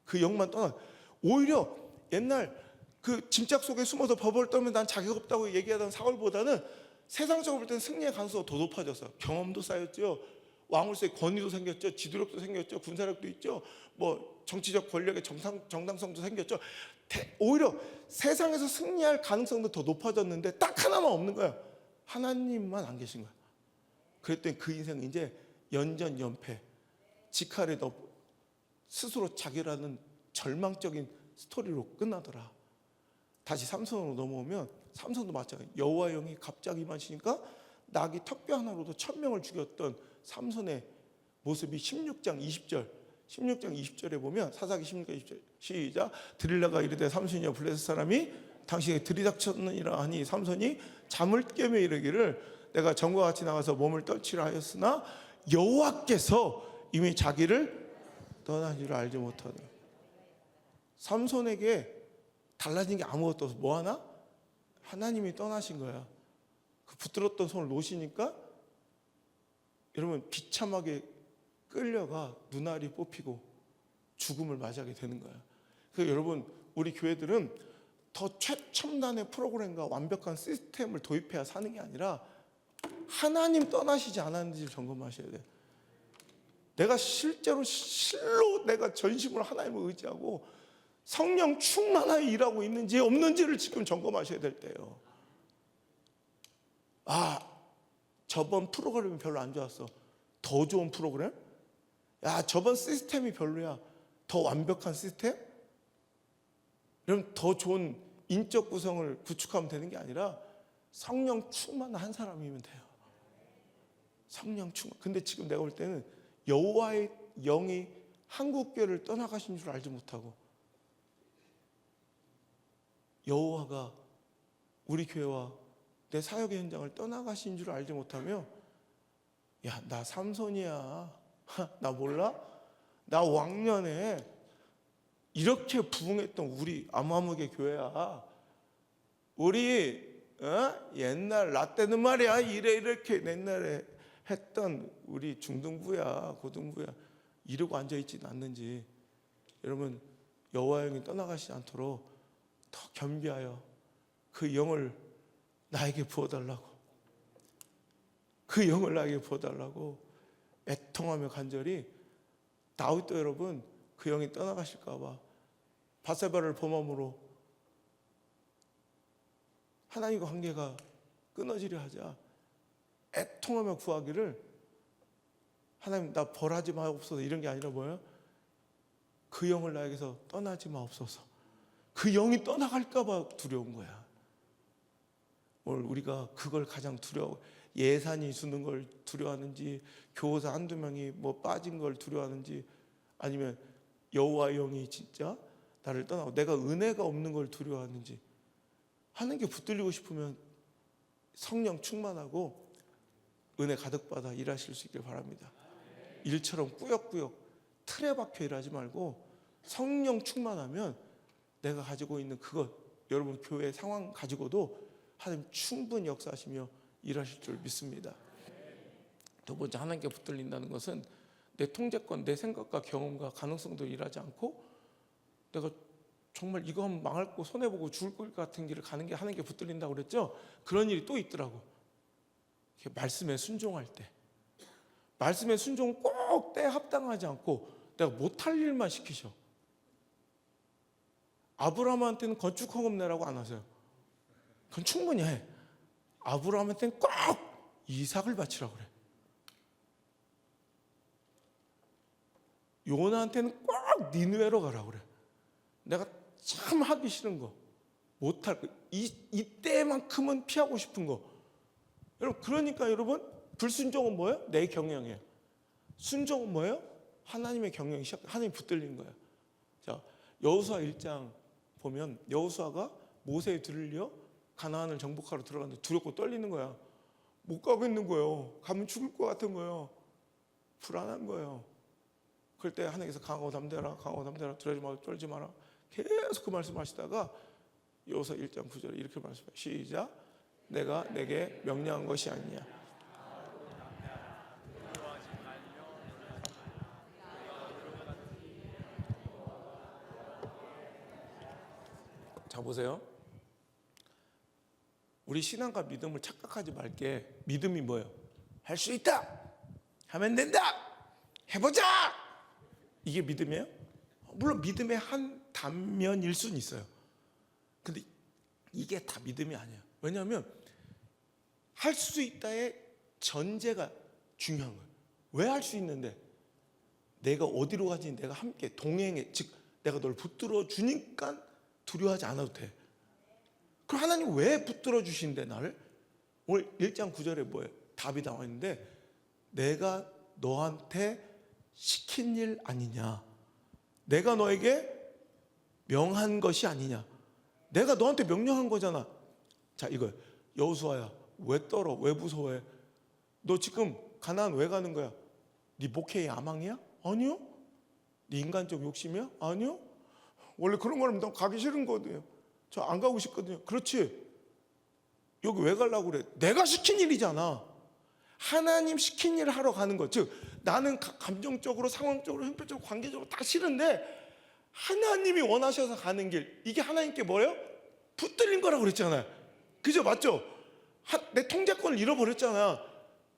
그 영만 떠나. 오히려 옛날 그 짐짝 속에 숨어서 버벌 떨면 난 자격 없다고 얘기하던 사울보다는 세상적으로 볼 때는 승리의 가능성이 더 높아졌어요. 경험도 쌓였죠. 왕으로서의 권위도 생겼죠. 지도력도 생겼죠. 군사력도 있죠. 뭐 정치적 권력의 정당성도 생겼죠. 오히려 세상에서 승리할 가능성도 더 높아졌는데 딱 하나만 없는 거야. 하나님만 안 계신 거야. 그랬더니 그 인생은 이제 연전연패, 직할에 너 스스로 자결하는 절망적인 스토리로 끝나더라. 다시 삼손으로 넘어오면 삼손도 마찬가지. 여호와의 영이 갑자기 임하시니까 낙이 턱뼈 하나로도 1000명을 죽였던 삼손의 모습이 16장 20절에 보면, 사사기 16장 20절 시작. 드릴라가 이르되 삼손이여 블레셋 사람이 당신에게 들이닥쳤느니라 하니 삼손이 잠을 깨며 이르기를 내가 전과 같이 나가서 몸을 떨치라 하였으나 여호와께서 이미 자기를 떠난 줄 알지 못하더라. 삼손에게 달라진 게 아무것도 없어. 뭐 하나? 하나님이 떠나신 거야. 그 붙들었던 손을 놓으시니까 여러분 비참하게 끌려가 눈알이 뽑히고 죽음을 맞이하게 되는 거야. 그래서 여러분 우리 교회들은 더 최첨단의 프로그램과 완벽한 시스템을 도입해야 사는 게 아니라 하나님 떠나시지 않았는지를 점검하셔야 돼요. 내가 실제로 실로 내가 전심으로 하나님을 의지하고 성령 충만하게 일하고 있는지 없는지를 지금 점검하셔야 될 때예요. 아, 저번 프로그램이 별로 안 좋았어. 더 좋은 프로그램? 야, 저번 시스템이 별로야. 더 완벽한 시스템? 그럼 더 좋은 인적 구성을 구축하면 되는 게 아니라 성령 충만한 사람이면 돼요. 성령 충만. 근데 지금 내가 볼 때는 여호와의 영이 한국교회를 떠나가신 줄 알지 못하고 여호와가 우리 교회와 내 사역의 현장을 떠나가신 줄 알지 못하며 야, 나 삼손이야. 나 몰라? 나 왕년에 이렇게 부흥했던 우리 아무아무개 교회야. 우리 옛날 나 때는 말이야 이렇게 옛날에 했던 우리 중등부야 고등부야 이러고 앉아있지는 않는지. 여러분 여호와 영이 떠나가시지 않도록 더 겸비하여 그 영을 나에게 부어달라고, 그 영을 나에게 부어달라고 애통하며 간절히. 다윗도 여러분 그 영이 떠나가실까 봐 바세바를 범함으로 하나님과 관계가 끊어지려 하자 애통하며 구하기를 하나님 나 벌하지 마옵소서 이런 게 아니라 뭐예요? 그 영을 나에게서 떠나지 마옵소서. 그 영이 떠나갈까 봐 두려운 거야. 오늘 우리가 그걸 가장 두려워. 예산이 주는 걸 두려워하는지, 교사 한두 명이 뭐 빠진 걸 두려워하는지, 아니면 여호와의 영이 진짜 나를 떠나고 내가 은혜가 없는 걸 두려워하는지. 하나님께 붙들리고 싶으면 성령 충만하고 은혜 가득 받아 일하실 수 있길 바랍니다. 일처럼 꾸역꾸역 틀에 박혀 일하지 말고 성령 충만하면 내가 가지고 있는 그것, 여러분 교회 상황 가지고도 하나님 충분히 역사하시며 일하실 줄 믿습니다. 두 번째, 하나님께 붙들린다는 것은 내 통제권, 내 생각과 경험과 가능성도 일하지 않고 내가 정말 이거 하면 망할 거 손해보고 죽을 것 같은 길을 가는 게 하나님께 붙들린다고 그랬죠. 그런 일이 또 있더라고. 말씀에 순종할 때, 말씀에 순종 꼭 때 합당하지 않고 내가 못할 일만 시키셔. 아브라함한테는 건축 헌금 내라고 안 하세요. 그건 충분히 해. 아브라함한테는 꼭 이삭을 바치라고 그래. 요나한테는 꼭 니느웨로 가라고 그래. 내가 참 하기 싫은 거, 못할 거, 이때만큼은 피하고 싶은 거. 여러분, 그러니까 여러분 불순종은 뭐예요? 내 경영이에요. 순종은 뭐예요? 하나님의 경영이 시작. 하나님 붙들린 거예요. 자, 여호수아 1장 보면 여호수아가 모세의 들을려 가나안을 정복하러 들어갔는데 두렵고 떨리는 거야. 못 가고 있는 거예요. 가면 죽을 것 같은 거예요. 불안한 거예요. 그럴 때 하나님께서 강하고 담대하라, 강하고 담대하라, 두려워하지 말고 떨지 마라. 계속 그 말씀하시다가 여호수아 1장 9절에 이렇게 말씀해요. 시작. 내가 내게 명령한 것이 아니냐. 자, 보세요. 우리 신앙과 믿음을 착각하지 말게. 믿음이 뭐예요? 할 수 있다, 하면 된다, 해보자, 이게 믿음이에요? 물론 믿음의 한 단면일 수는 있어요. 근데 이게 다 믿음이 아니에요. 왜냐하면 할 수 있다의 전제가 중요한 거예요. 왜 할 수 있는데? 내가 어디로 가지 내가 함께 동행해, 즉 내가 널 붙들어 주니까 두려워하지 않아도 돼. 그럼 하나님 왜 붙들어 주신대 나를? 오늘 1장 9절에 뭐예요? 답이 나와 있는데 내가 너한테 시킨 일 아니냐, 내가 너에게 명한 것이 아니냐, 내가 너한테 명령한 거잖아. 자, 이거 여호수아야, 왜 떨어? 왜 무서워해? 너 지금 가나안 왜 가는 거야? 네 목회의 야망이야? 아니요. 네 인간적 욕심이야? 아니요. 원래 그런 거는 너 가기 싫은 거거든요. 저 안 가고 싶거든요. 그렇지. 여기 왜 가려고 그래? 내가 시킨 일이잖아. 하나님 시킨 일을 하러 가는 거. 즉 나는 감정적으로, 상황적으로, 형편적으로, 관계적으로 다 싫은데 하나님이 원하셔서 가는 길, 이게 하나님께 뭐예요? 붙들린 거라고 그랬잖아요. 그죠? 맞죠? 내 통제권을 잃어버렸잖아.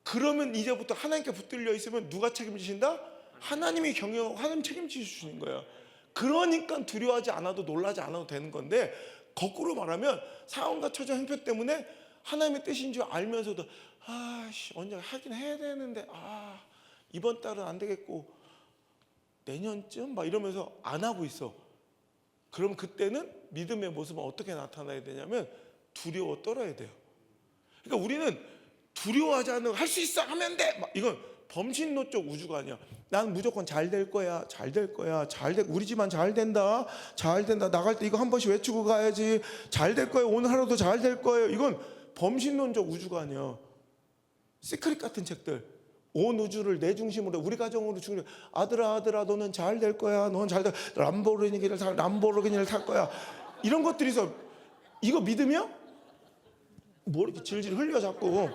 그러면 이제부터 하나님께 붙들려 있으면 누가 책임지신다? 하나님이 경영하고 하나님 책임지시는 거예요. 그러니까 두려워하지 않아도 놀라지 않아도 되는 건데, 거꾸로 말하면 상황과 처지, 형편 때문에 하나님의 뜻인 줄 알면서도 언제 하긴 해야 되는데 이번 달은 안 되겠고 내년쯤 막 이러면서 안 하고 있어. 그럼 그때는 믿음의 모습은 어떻게 나타나야 되냐면 두려워 떨어야 돼요. 그러니까 우리는 두려워하지 않는, 할 수 있어, 하면 돼, 막 이건 범신론적 우주가 아니야. 난 무조건 잘 될 거야, 잘 될 거야, 우리 집안 잘 된다, 잘 된다, 나갈 때 이거 한 번씩 외치고 가야지, 잘 될 거예요, 오늘 하루도 잘 될 거예요. 이건 범신론적 우주가 아니야. 시크릿 같은 책들, 온 우주를 내 중심으로, 우리 가정으로 중심, 아들아 너는 잘 될 거야, 넌 잘 될, 람보르기니를 탈 거야, 이런 것들이 있어. 이거 믿음이야? 뭐 이렇게 질질 흘려 자꾸.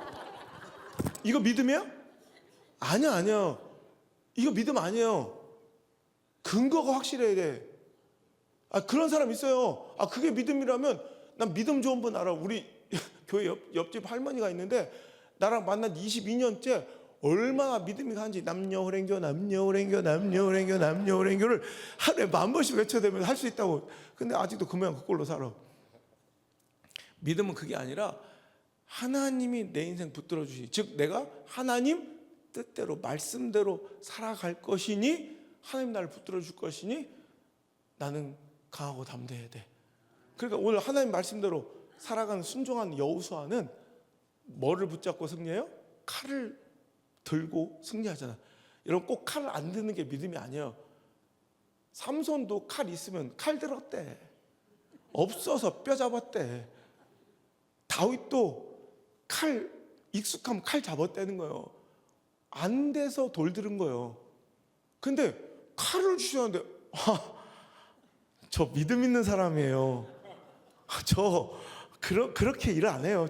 이거 믿음이야? 아니야. 이거 믿음 아니에요. 근거가 확실해야 돼. 그런 사람 있어요. 그게 믿음이라면 난 믿음 좋은 분 알아. 우리 교회 옆집 할머니가 있는데 나랑 만난 22년째 얼마나 믿음이 가는지, 남녀호랭교 남녀호랭교를 하루에 10,000번씩 외쳐대면서 할 수 있다고. 근데 아직도 그 모양 그 꼴로 살아. 믿음은 그게 아니라 하나님이 내 인생 붙들어 주시니, 즉 내가 하나님 뜻대로, 말씀대로 살아갈 것이니, 하나님 나를 붙들어 줄 것이니 나는 강하고 담대해야 돼. 그러니까 오늘 하나님 말씀대로 살아가는 순종한 여호수아는 뭐를 붙잡고 승리해요? 칼을 들고 승리하잖아. 여러분, 꼭 칼을 안 드는 게 믿음이 아니에요. 삼손도 칼 있으면 칼 들었대. 없어서 뼈 잡았대. 다윗도 칼 익숙하면 칼 잡았다는 거예요. 안 돼서 돌 들은 거예요. 근데 칼을 주셨는데 저 믿음 있는 사람이에요. 그렇게 일을 안 해요.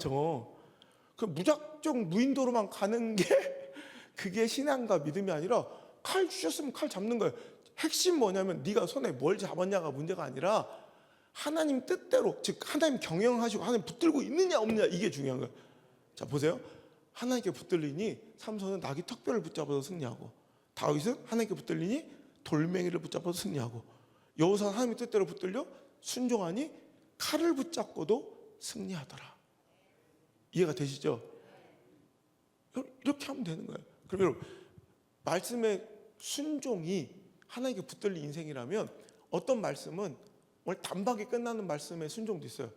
그 무작정 무인도로만 가는 게 그게 신앙과 믿음이 아니라, 칼 주셨으면 칼 잡는 거예요. 핵심 뭐냐면 네가 손에 뭘 잡았냐가 문제가 아니라 하나님 뜻대로, 즉 하나님 경영하시고 하나님 붙들고 있느냐 없느냐, 이게 중요한 거예요. 자, 보세요. 하나님께 붙들리니 삼손은 나귀 턱뼈를 붙잡아서 승리하고, 다윗은 하나님께 붙들리니 돌멩이를 붙잡아서 승리하고, 여호수아는 하나님의 뜻대로 붙들려 순종하니 칼을 붙잡고도 승리하더라. 이해가 되시죠? 이렇게 하면 되는 거예요. 그럼 여러분, 말씀의 순종이 하나님께 붙들린 인생이라면, 어떤 말씀은 오늘 단박에 끝나는 말씀의 순종도 있어요.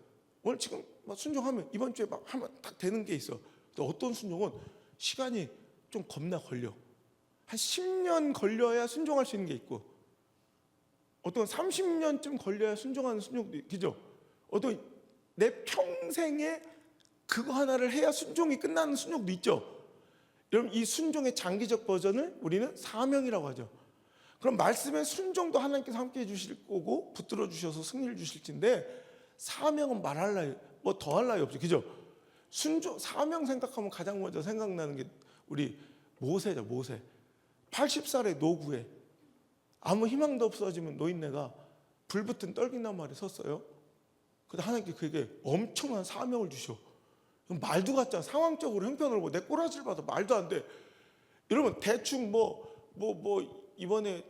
오늘 지금 막 순종하면 이번 주에 막 하면 딱 되는 게 있어. 또 어떤 순종은 시간이 좀 겁나 걸려. 한 10년 걸려야 순종할 수 있는 게 있고, 어떤 30년쯤 걸려야 순종하는 순종도 있죠. 어떤 내 평생에 그거 하나를 해야 순종이 끝나는 순종도 있죠. 여러분, 이 순종의 장기적 버전을 우리는 사명이라고 하죠. 그럼 말씀의 순종도 하나님께서 함께 해주실 거고 붙들어 주셔서 승리를 주실진데, 사명은 말할 나위, 뭐 더할 나위 없죠. 그죠? 순종, 사명 생각하면 가장 먼저 생각나는 게 우리 모세죠. 모세 80살의 노구에 아무 희망도 없어지면 노인네가 불붙은 떨기나무 아래 섰어요. 근데 하나님께 그에게 엄청난 사명을 주셔. 말도 같잖아. 상황적으로 형편을 내 꼬라지를 봐도 말도 안 돼. 여러분, 대충 이번에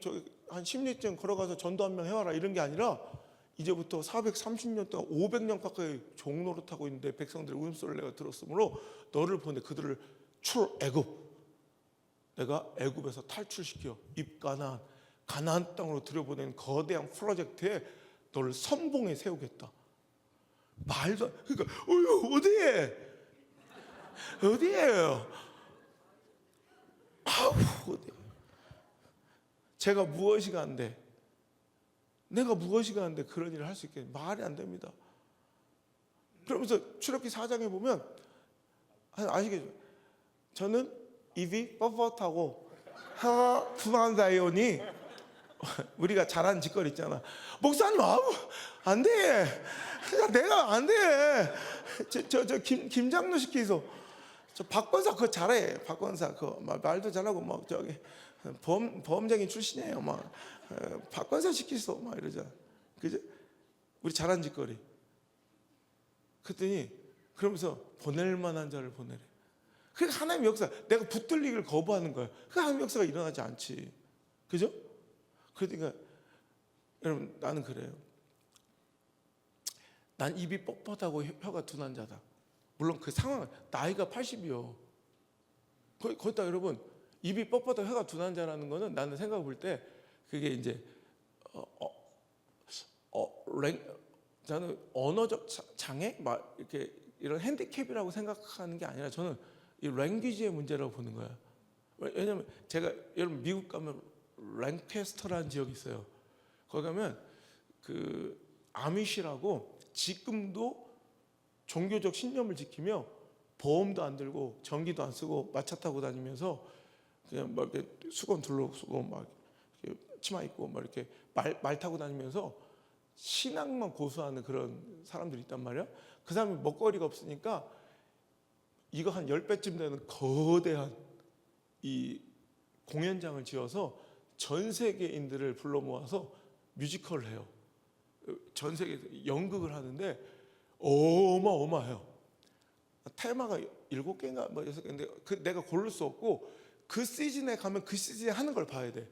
한 10리쯤 걸어가서 전도 한 명 해와라 이런 게 아니라, 이제부터 430년 동안 500년 가까이 종노릇하고 있는데 백성들의 울음소리를 내가 들었으므로 너를 보내 그들을 출애굽, 내가 애굽에서 탈출시켜 가나안 땅으로 들여보낸 거대한 프로젝트에 너를 선봉에 세우겠다. 말도 안, 그러니까 어디에요? 제가 무엇이 간데, 내가 무엇이 간데 그런 일을 할 수 있겠냐? 말이 안 됩니다. 그러면서 출애굽기 4장에 보면 아시겠죠? 저는 입이 뻣뻣하고 혀가 둔한 자이오니, 우리가 잘하는 짓거리 있잖아. 목사님, 안 돼. 내가 안 돼. 김장로 시키소. 저 박권사 그거 잘해. 박권사 그거 말도 잘하고 막 저기 범죄인 출신이에요. 막 박권사 시키소 막 이러잖아. 그죠? 우리 잘한 짓거리. 그랬더니 그러면서 보낼 만한 자를 보내래. 그게 하나님의 역사. 내가 붙들리기를 거부하는 거야. 그 하나님의 역사가 일어나지 않지. 그죠? 그러니까 여러분, 나는 그래요. 난 입이 뻣뻣하고 혀가 둔한 자다. 물론 그 상황, 나이가 80이요. 거기다 여러분, 입이 뻣뻣하고 혀가 둔한 자라는 거는 나는 생각해 볼 때 그게 이제 저는 언어적 장애, 막 이렇게 이런 핸디캡이라고 생각하는 게 아니라 저는 이 랭귀지의 문제라고 보는 거예요. 왜냐면 제가 여러분 미국 가면 랭캐스터라는 지역이 있어요. 거기 가면 그 아미시라고 지금도 종교적 신념을 지키며 보험도 안 들고 전기도 안 쓰고 마차 타고 다니면서 그냥 막 이렇게 수건 둘러쓰고 막 이렇게 치마 입고 막 이렇게 말 타고 다니면서 신앙만 고수하는 그런 사람들이 있단 말이야. 그 사람이 먹거리가 없으니까 이거 한 10배쯤 되는 거대한 이 공연장을 지어서 전 세계인들을 불러 모아서 뮤지컬을 해요. 전 세계에서 연극을 하는데 어마어마해요. 테마가 7개인가 뭐 6개인데 내가 고를 수 없고 그 시즌에 가면 그 시즌에 하는 걸 봐야 돼.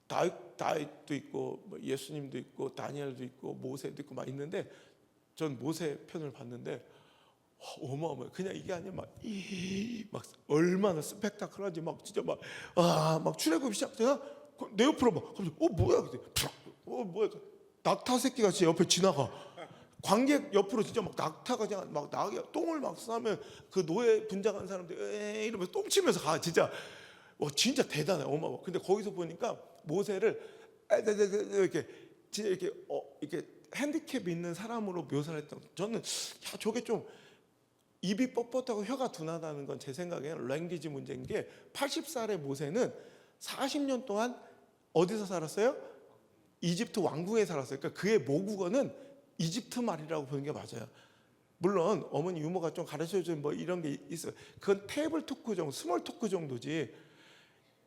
다윗도 있고 뭐 예수님도 있고 다니엘도 있고 모세도 있고 막 있는데 전 모세 편을 봤는데 어마어마해. 그냥 이게 아니야. 막 얼마나 스펙타클한지 막 진짜 막 출애굽 시작되나 내 옆으로 막 갑자기 뭐야 그때 뭐야 낙타 새끼가 제 옆에 지나가. 관객 옆으로 진짜 막 낙타가 그냥 막 나게 똥을 막 싸면 그 노예 분장한 사람들 이러면서 똥 치면서 가. 진짜 진짜 대단해. 어마어마. 근데 거기서 보니까 모세를 이렇게 진짜 이렇게 핸디캡 있는 사람으로 묘사를 했던. 저는 저게 좀 입이 뻣뻣하고 혀가 둔하다는 건 제 생각에는 랭귀지 문제인 게 80살의 모세는 40년 동안 어디서 살았어요? 이집트 왕궁에 살았어요. 그러니까 그의 모국어는 이집트 말이라고 보는 게 맞아요. 물론 어머니 유머가 좀 가르쳐준 뭐 이런 게 있어요. 그건 테이블 토크 정도, 스몰 토크 정도지.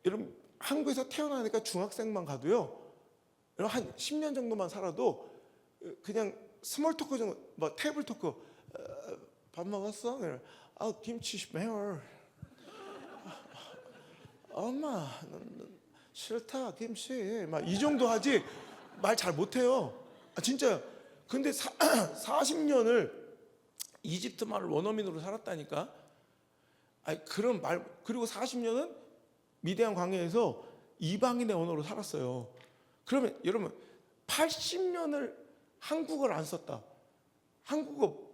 여러분 한국에서 태어나니까 중학생만 가도요. 여러분 한 10년 정도만 살아도 그냥 스몰 토크 정도, 뭐 테이블 토크. 밥 먹었어? 김치 매워. 엄마 싫다 김치. 막 이 정도 하지 말 잘 못해요. 진짜. 근데 40년을 이집트 말을 원어민으로 살았다니까. 그런 말. 그리고 40년은 미디안 광야에서 이방인의 언어로 살았어요. 그러면 여러분 80년을 한국어를 안 썼다. 한국어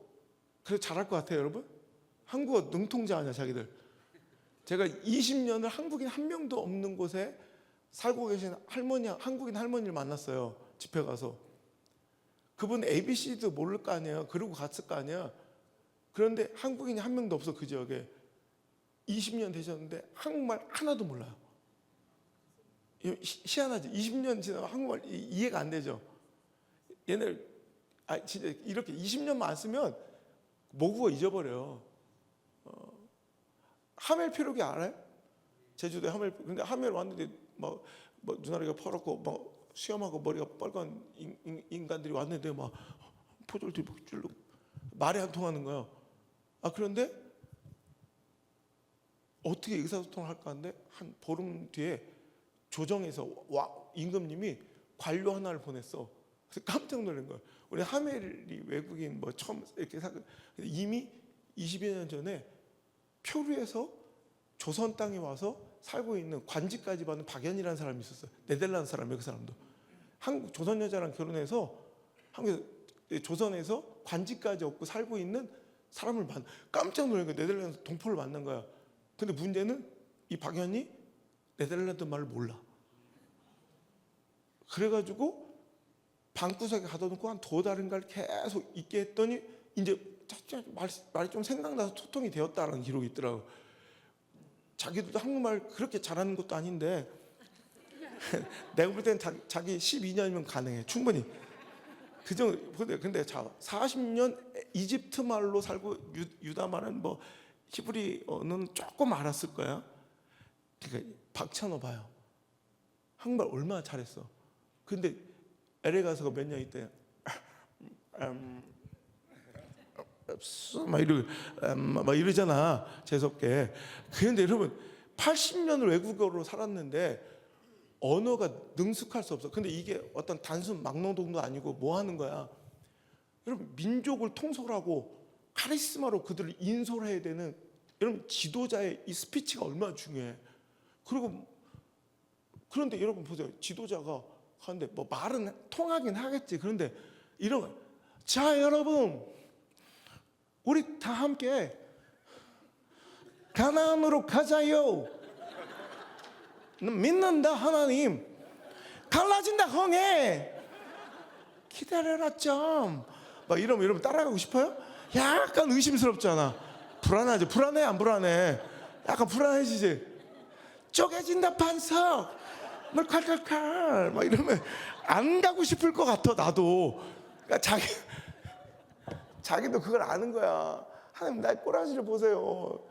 그래 잘할 것 같아요, 여러분? 한국어 능통자 아니야, 자기들. 제가 20년을 한국인 한 명도 없는 곳에 살고 계신 한국인 할머니를 만났어요. 집회 가서. 그분 ABC도 모를 거 아니에요. 그러고 갔을 거 아니야. 그런데 한국인이 한 명도 없어, 그 지역에. 20년 되셨는데 한국말 하나도 몰라요. 희한하지? 20년 지나면 한국말 이해가 안 되죠. 얘네 진짜 이렇게 20년만 안 쓰면 모국어 잊어버려요. 하멜 피로기 알아요? 제주도에 하멜. 근데 하멜 왔는데 뭐 눈알이가 퍼렇고 막 수염하고 머리가 빨간 인간들이 왔는데 막 포졸들이 막 줄로 말이 안 통하는 거예요. 그런데 어떻게 의사소통을 할까 하는데 한 보름 뒤에 조정에서 임금님이 관료 하나를 보냈어. 그래서 깜짝 놀란 거예요. 우리 하멜이 외국인 뭐 처음 이렇게 이미 20여 년 전에 표류해서 조선 땅에 와서 살고 있는 관직까지 받는 박연이라는 사람이 있었어요. 네덜란드 사람이에요, 그 사람도. 한국 조선 여자랑 결혼해서 한국 조선에서 관직까지 얻고 살고 있는 사람을 깜짝 놀란 거예요. 네덜란드 동포를 만난 거야. 근데 문제는 이 박연이 네덜란드 말을 몰라. 그래가지고 방구석에 가둬놓고 한 2달인가를 계속 있게 했더니 이제 말이 좀 생각나서 소통이 되었다는 기록이 있더라고. 자기도 한국말 그렇게 잘하는 것도 아닌데 내가 볼 때는 자기 12년이면 가능해, 충분히. 그 정도. 근데 40년 이집트 말로 살고 유다 말은 뭐 히브리어는 조금 알았을 거야. 그러니까 박찬호 봐요. 한국말 얼마나 잘했어. 근데 LA 가서 몇 년 있대. 막 이러잖아, 재수없게. 그런데 여러분 80년을 외국어로 살았는데 언어가 능숙할 수 없어. 근데 이게 어떤 단순 막노동도 아니고 뭐 하는 거야? 여러분 민족을 통솔하고 카리스마로 그들을 인솔해야 되는, 여러분 지도자의 이 스피치가 얼마나 중요해. 그런데 여러분 보세요. 지도자가 하는데 뭐 말은 통하긴 하겠지. 그런데 이런 거. 자, 여러분 우리 다 함께 가나안으로 가자요. 믿는다 하나님. 갈라진다 홍해. 기다려라 좀. 막 이러면 여러분 따라가고 싶어요? 약간 의심스럽잖아. 불안하죠. 불안해 안 불안해? 약간 불안해지지. 쪼개진다 반석. 뭘 칼칼칼 막 이러면 안 가고 싶을 것 같아. 나도. 그러니까 자기도 그걸 아는 거야. 하나님 나의 꼬라지를 보세요.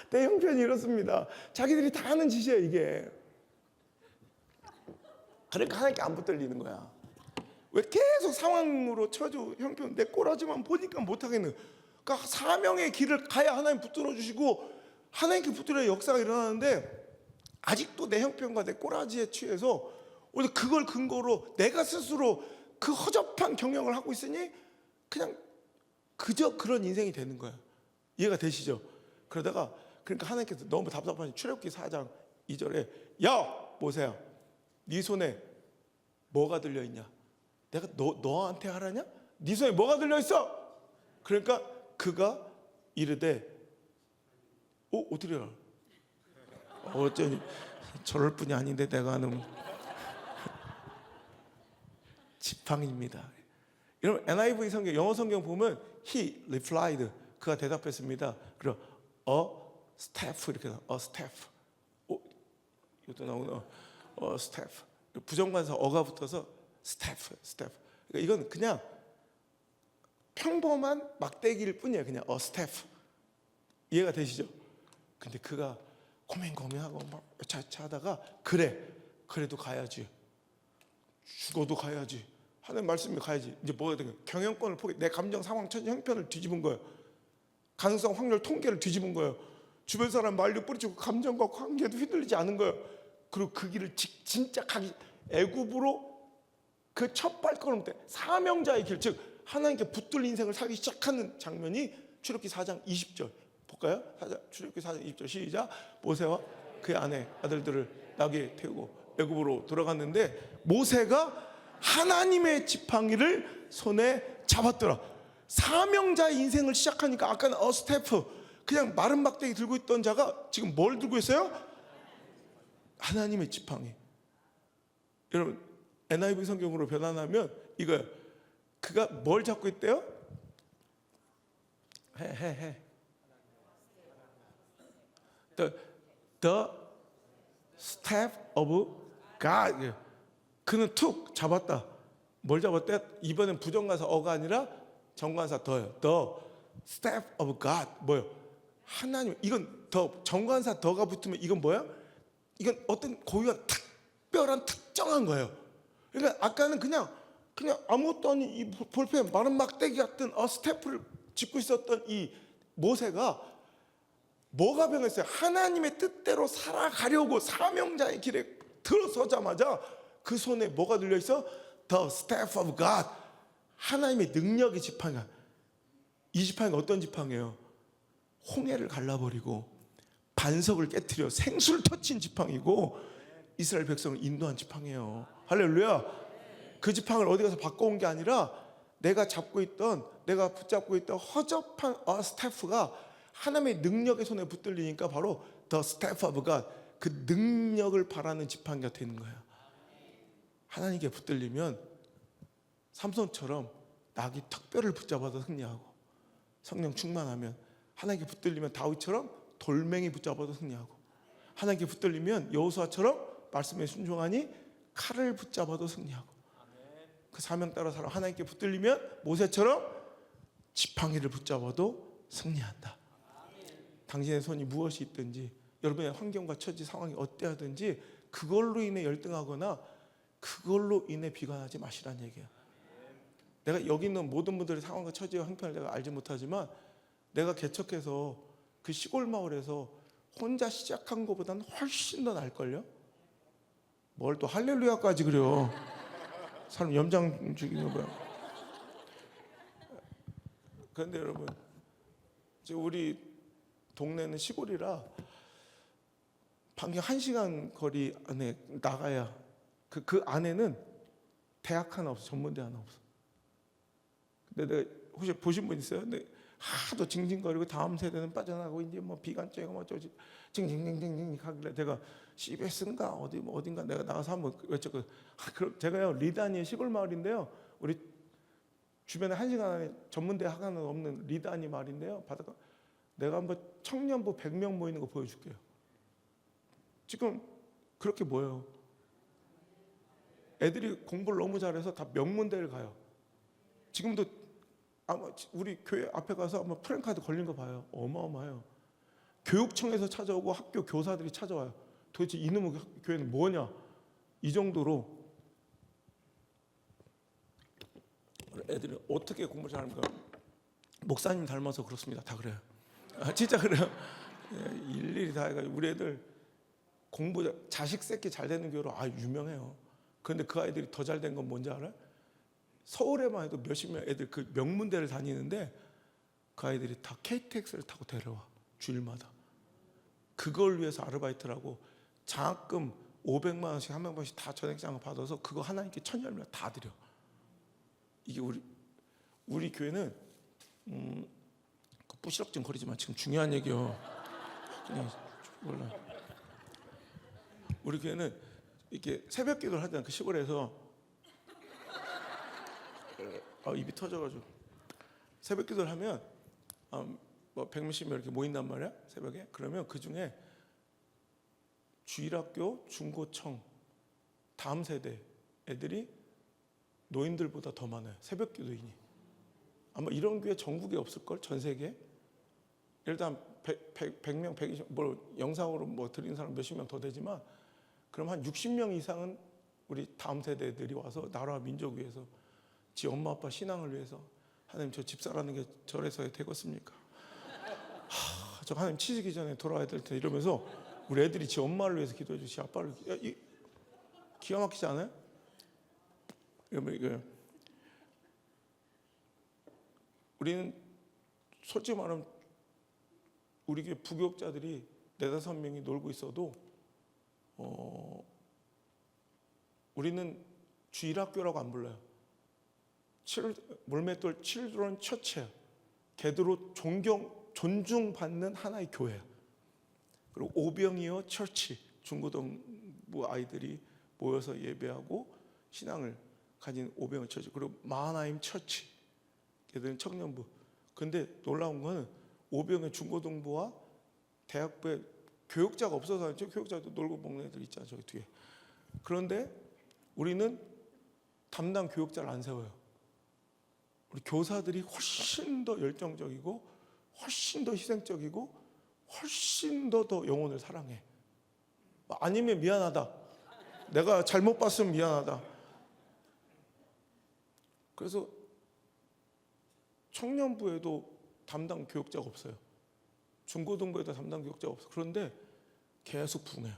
내 형편이 이렇습니다. 자기들이 다 하는 짓이야 이게. 그러니까 하나님께 안 붙들리는 거야. 왜 계속 상황으로 처져. 형편 내 꼬라지만 보니까 못하겠는. 그러니까 사명의 길을 가야 하나님 붙들어 주시고 하나님께 붙들어야 역사가 일어나는데 아직도 내 형편과 내 꼬라지에 취해서 오늘 그걸 근거로 내가 스스로 그 허접한 경영을 하고 있으니 그냥 그저 그런 인생이 되는 거야. 이해가 되시죠? 그러다가 그러니까 하나님께서 너무 답답하니 출애굽기 4장 2절에 야 모세야 네 손에 뭐가 들려있냐? 내가 너한테 하라냐? 네 손에 뭐가 들려있어? 그러니까 그가 이르되 어떻게 알아? 어쩌니 저럴 뿐이 아닌데 내가 아는 지팡이입니다. 여러분 NIV 성경, 영어 성경 보면 He replied, 그가 대답했습니다. 그리고 staff 이렇게 나와. staff. 이것도 나오나? staff. 부정관사 어가 붙어서 staff. 그러니까 이건 그냥 평범한 막대기일 뿐이에요. 그냥 staff. 이해가 되시죠? 근데 그가 고민하고 막 차차하다가 그래도 가야지. 죽어도 가야지. 하는 말씀이 가야지. 이제 뭐가 된 거야? 경영권을 포기. 내 감정, 상황, 처지, 형편을 뒤집은 거예요. 가능성, 확률, 통계를 뒤집은 거예요. 주변 사람 말려 뿌리치고 감정과 관계도 휘둘리지 않은 거예요. 그리고 그 길을 진짜 가기 애굽으로 그 첫 발걸음 때 사명자의 길, 즉 하나님께 붙들 인생을 살기 시작하는 장면이 출애굽기 4장 20절 볼까요? 출애굽기 4장 20절 시작. 모세와 그의 아내 아들들을 나귀에 태우고 애굽으로 돌아갔는데 모세가 하나님의 지팡이를 손에 잡았더라. 사명자의 인생을 시작하니까 아까는 스태프 그냥 마른 막대기 들고 있던 자가 지금 뭘 들고 있어요? 하나님의 지팡이. 여러분 NIV 성경으로 변환하면 이거예요. 그가 뭘 잡고 있대요? The staff of God. 그는 툭 잡았다. 뭘 잡았대? 이번엔 부정관사 어가 아니라 정관사 더요. The staff of God. 뭐요? 하나님. 이건 더 정관사 더가 붙으면 이건 뭐야? 이건 어떤 고유한 특별한 특정한 거예요. 그러니까 아까는 그냥 아무것도 아닌 이 볼펜 마른 막대기 같은 스태프를 짚고 있었던 이 모세가 뭐가 변했어요? 하나님의 뜻대로 살아가려고 사명자의 길에 들어서자마자 그 손에 뭐가 들려 있어? The staff of God. 하나님의 능력의 지팡이야. 이 지팡이가 어떤 지팡이에요? 홍해를 갈라버리고 반석을 깨트려 생수를 터친 지팡이고 이스라엘 백성을 인도한 지팡이에요. 할렐루야. 그 지팡이를 어디 가서 바꿔온 게 아니라 내가 붙잡고 있던 허접한 스태프가 하나님의 능력의 손에 붙들리니까 바로 The staff of God, 그 능력을 바라는 지팡이가 되는 거예요. 하나님께 붙들리면 삼손처럼 낙이 턱뼈를 붙잡아도 승리하고, 성령 충만하면 하나님께 붙들리면 다윗처럼 돌멩이 붙잡아도 승리하고, 하나님께 붙들리면 여호수아처럼 말씀에 순종하니 칼을 붙잡아도 승리하고, 그 사명 따라 살아 하나님께 붙들리면 모세처럼 지팡이를 붙잡아도 승리한다. 당신의 손이 무엇이 있든지, 여러분의 환경과 처지 상황이 어때하든지 그걸로 인해 열등하거나 그걸로 인해 비관하지 마시라는 얘기야. 내가 여기 있는 모든 분들의 상황과 처지와 형편을 내가 알지 못하지만, 내가 개척해서 그 시골 마을에서 혼자 시작한 것보다는 훨씬 더 나을걸요? 뭘 또 할렐루야까지 그래요. 사람 염장 죽이는 거야. 그런데 여러분, 우리 동네는 시골이라 반경 1시간 거리 안에 나가야 그 안에는 대학 하나 없어, 전문대 하나 없어. 근데 내가 혹시 보신 분 있어요? 근데 하도 징징거리고 다음 세대는 빠져나가고 이제 뭐 비관죄고 뭐 어쩌지 징징징징징 하길래 내가 CBS인가 어딘가 내가 나가서 한번 외쳤거든. 그럼 제가요, 리단이 시골 마을인데요, 우리 주변에 1시간 안에 전문대 학과는 없는 리단이 마을인데요, 바다가 내가 한번 청년부 100명 모이는 거 보여줄게요. 지금 그렇게 모여요. 애들이 공부를 너무 잘해서 다 명문대를 가요. 지금도 아마 우리 교회 앞에 가서 아마 프랜카드 걸린 거 봐요. 어마어마해요. 교육청에서 찾아오고 학교 교사들이 찾아와요. 도대체 이놈의 교회는 뭐냐? 이 정도로 애들이 어떻게 공부를 잘합니까? 목사님 닮아서 그렇습니다. 다 그래요. 진짜 그래요. 일일이 다 해가지고 우리 애들 공부 자식 새끼 잘 되는 교회로 유명해요. 그런데 그 아이들이 더 잘 된 건 뭔지 알아요? 서울에만 해도 몇십 명 애들 그 명문대를 다니는데 그 아이들이 다 KTX를 타고 데려와, 주일마다. 그걸 위해서 아르바이트를 하고 장학금 500만 원씩 한 명씩 다 전액장을 받아서 그거 하나님께 천열명 다 드려. 이게 우리 교회는 부시럭좀 거리지만 지금 중요한 얘기요. 그냥 몰라. 우리 교회는 이렇게 새벽 기도를 하잖아. 그 시골에서 입이 터져가지고 새벽 기도를 하면 뭐 100몇십 명 이렇게 모인단 말이야, 새벽에. 그러면 그 중에 주일학교, 중고청 다음 세대 애들이 노인들보다 더 많아요. 새벽 기도인이. 아마 이런 교회 전국에 없을걸, 전 세계에. 일단 100명, 120명, 뭐 영상으로 뭐 드리는 사람 몇십 명 더 되지만, 그럼 한 60명 이상은 우리 다음 세대들이 와서 나라와 민족 위해서, 지 엄마 아빠 신앙을 위해서, 하나님 저 집사라는 게 저래서야 되겠습니까? 저 하나님 치시기 전에 돌아와야 될 텐데 이러면서 우리 애들이 지 엄마를 위해서 기도해 주시, 아빠를. 기가 막히지 않아요? 우리는 솔직히 말하면 우리 교회 부교육자들이 4-5명이 놀고 있어도 우리는 주일학교라고 안 불러요. 물맷돌 칠드런 처치예요. 걔들로 존중받는 하나의 교회예요. 그리고 오병이어 처치, 중고등부 아이들이 모여서 예배하고 신앙을 가진 오병이어 처치, 그리고 마하나임 처치, 걔들은 청년부. 근데 놀라운 거는 오병이어 중고등부와 대학부에 교육자가 없어서, 저 교육자도 놀고 먹는 애들 있잖아, 저기 뒤에. 그런데 우리는 담당 교육자를 안 세워요. 우리 교사들이 훨씬 더 열정적이고 훨씬 더 희생적이고 훨씬 더 영혼을 사랑해. 아니면 미안하다, 내가 잘못 봤으면 미안하다. 그래서 청년부에도 담당 교육자가 없어요. 중고등부에도 담당 교육자가 없어요. 그런데 계속 붕해요.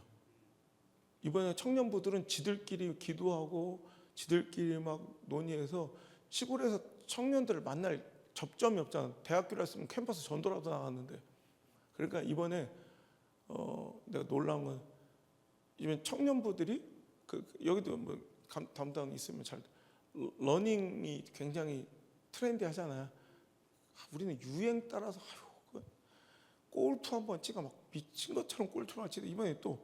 이번에 청년부들은 지들끼리 기도하고 지들끼리 막 논의해서 시골에서 청년들을 만날 접점이 없잖아. 대학교를 했으면 캠퍼스 전도라도 나갔는데. 그러니까 이번에 내가 놀라운 건, 이번 청년부들이 여기도 뭐 담당 있으면 잘, 러닝이 굉장히 트렌디 하잖아요. 우리는 유행 따라서 골프 한번 찍어 막 미친 것처럼 골프를 치다 이번에 또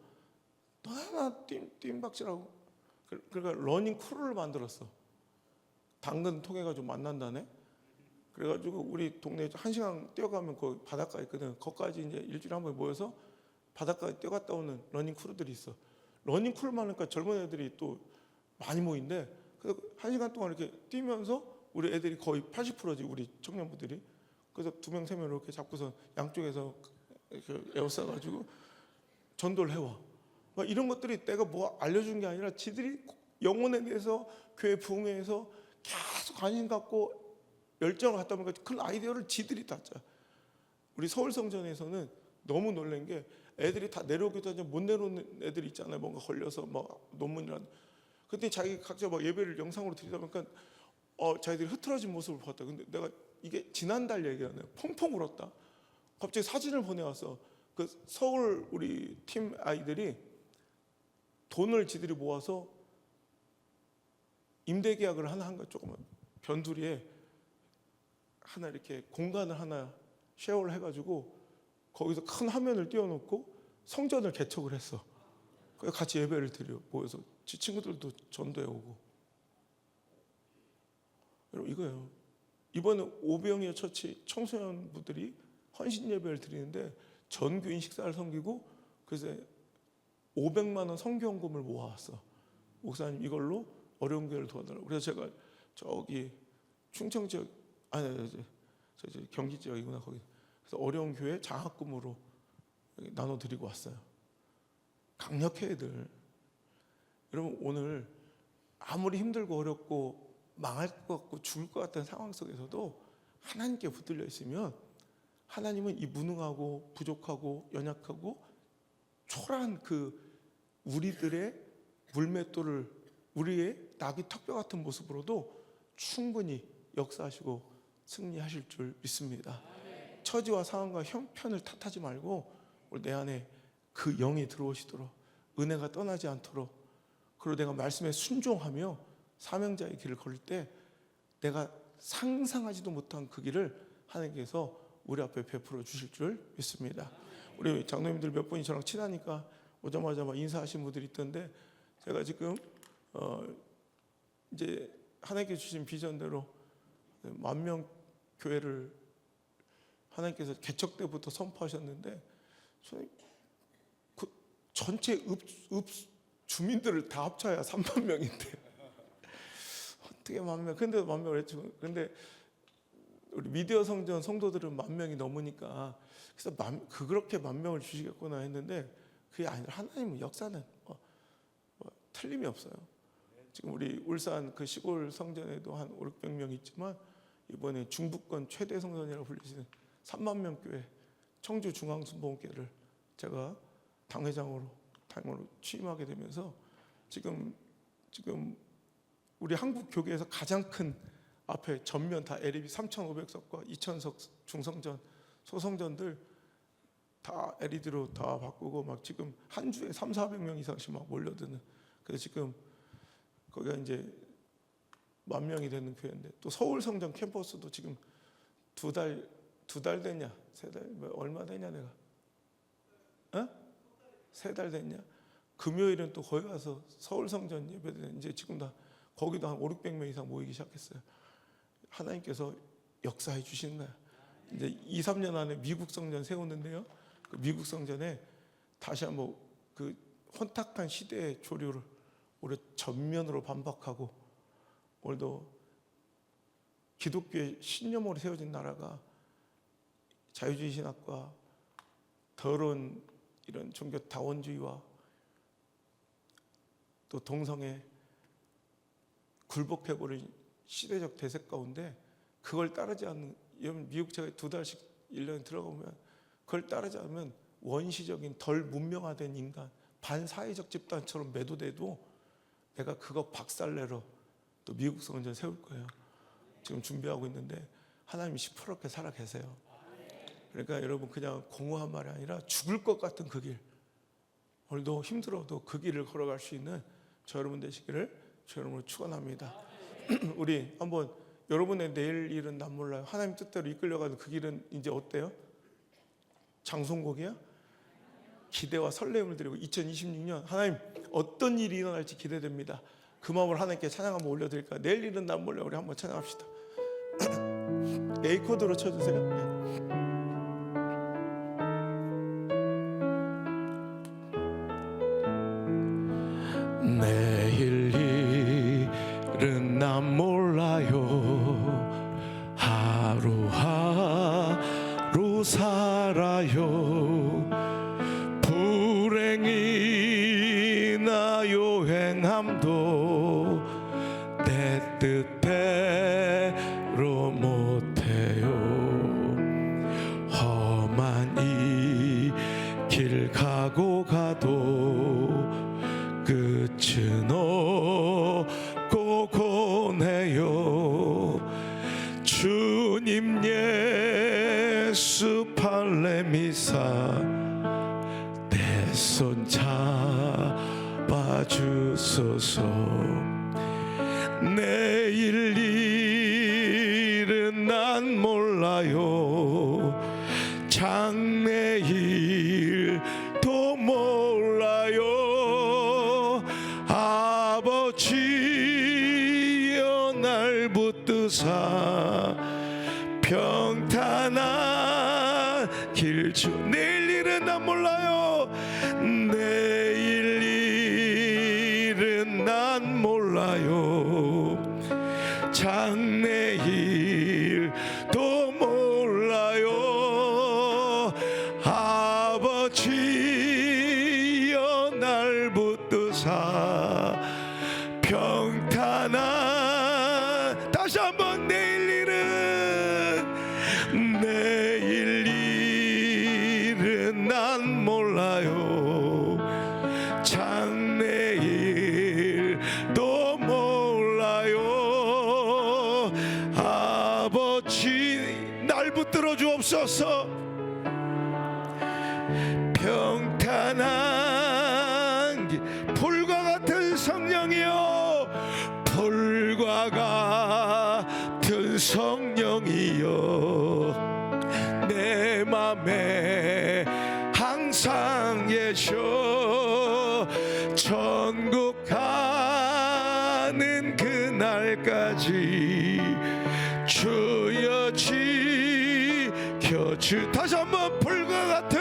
너나 뜀박질하고. 그러니까 러닝 크루를 만들었어. 당근 통해가지고 만난다네. 그래가지고 우리 동네 1시간 뛰어가면 거기 바닷가 있거든. 거기까지 이제 일주일에 한 번 모여서 바닷가에 뛰어갔다 오는 러닝 크루들이 있어. 러닝 크루만 하니까 젊은 애들이 또 많이 모인대. 그래서 1시간 동안 이렇게 뛰면서 우리 애들이 거의 80%지, 우리 청년부들이. 그래서 2명 3명 이렇게 잡고서 양쪽에서 이렇게 에워싸가지고 전도를 해와. 막 이런 것들이 내가 뭐 알려준 게 아니라 지들이 영혼에 대해서 교회 부흥회에서 계속 관심 갖고 열정을 갖다 보니까 그 아이디어를 지들이 다 짜. 우리 서울성전에서는 너무 놀란 게 애들이 다 내려오기도 하지 못 내려오는 애들이 있잖아요. 뭔가 걸려서 막 논문이란. 그때 자기 각자 막 예배를 영상으로 드리다 보니까 자기들이 흐트러진 모습을 봤다. 근데 내가 이게 지난달 얘기하네. 펑펑 울었다. 갑자기 사진을 보내왔어. 그 서울 우리 팀 아이들이 돈을 지들이 모아서 임대 계약을 하나 한 거, 조그만 변두리에 하나 이렇게 공간을 하나 쉐어를 해가지고 거기서 큰 화면을 띄워놓고 성전을 개척을 했어. 그래서 같이 예배를 드려 모여서 지 친구들도 전도해 오고. 여러분 이거예요. 이번에 오병이어 처치 청소년부들이 헌신 예배를 드리는데 전교인 식사를 섬기고 그래서 500만 원 선교헌금을 모아왔어. 목사님 이걸로 어려운 교회를 도와달라고. 그래서 제가 저기 충청 지역 저 경기 지역이구나 거기. 그래서 어려운 교회 장학금으로 나눠드리고 왔어요. 강력해 애들. 여러분 오늘 아무리 힘들고 어렵고 망할 것 같고 죽을 것 같은 상황 속에서도 하나님께 붙들려 있으면 하나님은 이 무능하고 부족하고 연약하고 초라한 그 우리들의 물맷돌을 우리의 낙이 턱뼈 같은 모습으로도 충분히 역사하시고 승리하실 줄 믿습니다. 처지와 상황과 형편을 탓하지 말고 내 안에 그 영이 들어오시도록 은혜가 떠나지 않도록 그리고 내가 말씀에 순종하며 사명자의 길을 걸을 때 내가 상상하지도 못한 그 길을 하나님께서 우리 앞에 베풀어 주실 줄 믿습니다. 우리 장로님들 몇 분이 저랑 친하니까 오자마자 막 인사하신 분들이 있던데 제가 지금 이제 하나님께서 주신 비전대로 10,000명 교회를 하나님께서 개척 때부터 선포하셨는데 그 전체 읍 주민들을 다 합쳐야 3만 명인데 어떻게 10,000명? 근데 10,000명을 했죠. 근데 우리 미디어 성전 성도들은 10,000명이 넘으니까 그래서 그렇게 10,000명을 주시겠구나 했는데 그게 아니라 하나님은 역사는 틀림이 없어요. 지금 우리 울산 그 시골 성전에도 한 500~600명 있지만 이번에 중부권 최대 성전이라고 불리시는 3만 명 교회 청주 중앙순복음교회를 제가 당회장으로 취임하게 되면서 지금 우리 한국 교계에서 가장 큰 앞에 전면 다 LED 3,500석과 2,000석 중성전 소성전들 다 LED로 다 바꾸고 막 지금 한 주에 300~400명 이상씩 막 몰려드는. 그래서 지금 거기가 이제 10,000명이 되는 교회인데 또 서울 성전 캠퍼스도 지금 두 달 됐냐? 3달 얼마 되냐 내가? 3달 됐냐? 금요일은 또 거기 가서 서울 성전 예배드리는 이제 지금 다 거기도 한 500~600명 이상 모이기 시작했어요. 하나님께서 역사해 주시는 거야. 이제 2~3년 안에 미국 성전 세우는데요. 그 미국 성전에 다시 한번 그 혼탁한 시대의 조류를 우리 전면으로 반박하고 오늘도 기독교의 신념으로 세워진 나라가 자유주의 신학과 더러운 이런 종교 다원주의와 또 동성애 굴복해버린 시대적 대세 가운데 그걸 따르지 않는 미국 제가 2달씩 1년에 들어가보면 그걸 따르지 않으면 원시적인 덜 문명화된 인간 반사회적 집단처럼 매도돼도 내가 그거 박살내러 또 미국 성전 세울 거예요. 지금 준비하고 있는데 하나님이 시퍼렇게 살아 계세요. 그러니까 여러분 그냥 공허한 말이 아니라 죽을 것 같은 그 길 오늘도 힘들어도 그 길을 걸어갈 수 있는 저 여러분 되시기를 저 여러분을 축원합니다. 우리 한번 여러분의 내일 일은 난 몰라요. 하나님 뜻대로 이끌려가는 그 길은 이제 어때요? 장송곡이야? 기대와 설렘을 드리고 2026년 하나님 어떤 일이 일어날지 기대됩니다. 그 마음을 하나님께 찬양 한번 올려드릴까? 내일 일은 난 몰래 우리 한번 찬양합시다. A 코드로 쳐주세요. 내일 일은 난 몰라요. 하루하루 살아요. 불행이나 요행함도 내 뜻대로 못해요. 험한 이 길 가고 가도 끝은 없고 고네요. 주님 예수 팔레미사 내 손 잡아주소서. 내일 일은 난 몰라요. 장래일도 몰라요. 아버지여 날 붙드사 평탄한 길 주. 내일 일은 난 몰라요. 내일 일은 난 몰라요. 장래일도 몰라요. 아버지여 날 붙드사 평탄한. 다시 한번 내일 일은 난 몰라요. 장래일도 몰라요. 아버지 날 붙들어 주옵소서. 평탄한 길. 불과 같은 성령이여, 불과 같은 성령이여, 내 맘에 항상 계셔. 천국 가는 그날까지 주여 지켜주. 다시 한번 불과 같은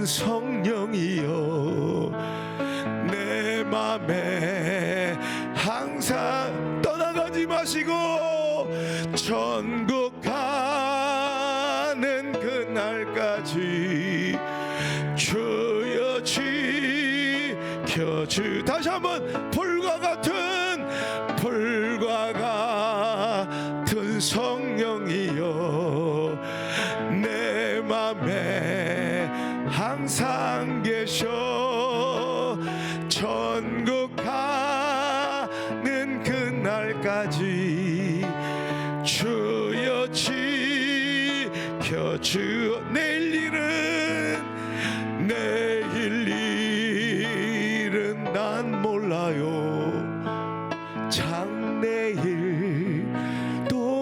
성령이여, 내 맘에 항상 떠나가지 마시고 천국 가는 그날까지 주여 지켜주. 다시 한번 불과 같은 성령이여, 내 맘에 항상 계셔. 천국 가는 그날까지 주여 지켜주. 내일 일은 난 몰라요. 장래일도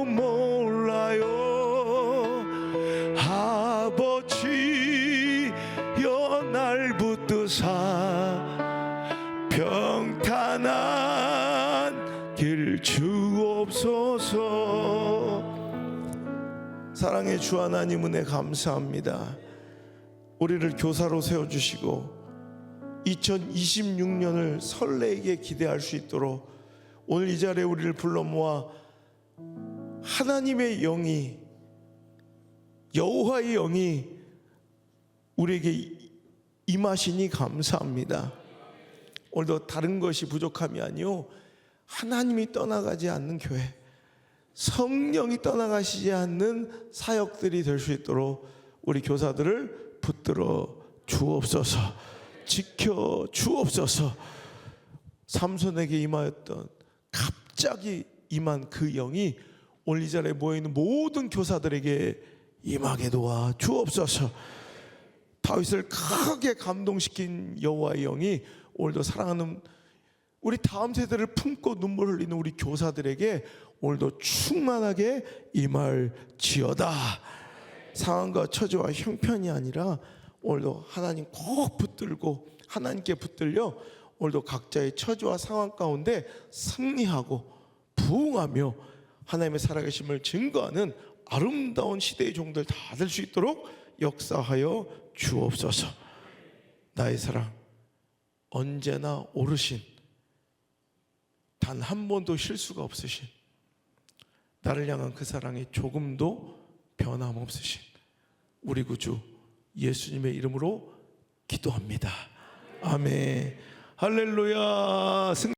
몰라요. 아버지여 날 붙드사 평탄한 길 주옵소서. 사랑의 주 하나님, 은혜 감사합니다. 우리를 교사로 세워주시고 2026년을 설레게 기대할 수 있도록 오늘 이 자리에 우리를 불러 모아 하나님의 영이, 여호와의 영이 우리에게 임하시니 감사합니다. 오늘도 다른 것이 부족함이 아니요, 하나님이 떠나가지 않는 교회, 성령이 떠나가시지 않는 사역들이 될 수 있도록 우리 교사들을 붙들어 주옵소서. 지켜 주옵소서. 삼손에게 임하였던 갑자기 임한 그 영이 오늘 이 자리에 모여있는 모든 교사들에게 임하게 도와 주옵소서. 다윗을 크게 감동시킨 여호와의 영이 오늘도 사랑하는 우리 다음 세대를 품고 눈물 흘리는 우리 교사들에게 오늘도 충만하게 임할지어다. 상황과 처지와 형편이 아니라 오늘도 하나님 꼭 붙들고 하나님께 붙들려 오늘도 각자의 처지와 상황 가운데 승리하고 부응하며 하나님의 살아계심을 증거하는 아름다운 시대의 종들 다 될 수 있도록 역사하여 주옵소서. 나의 사랑, 언제나 오르신, 단 한 번도 실수가 없으신, 나를 향한 그 사랑이 조금도 변함없으신 우리 구주 예수님의 이름으로 기도합니다. 아멘. 할렐루야.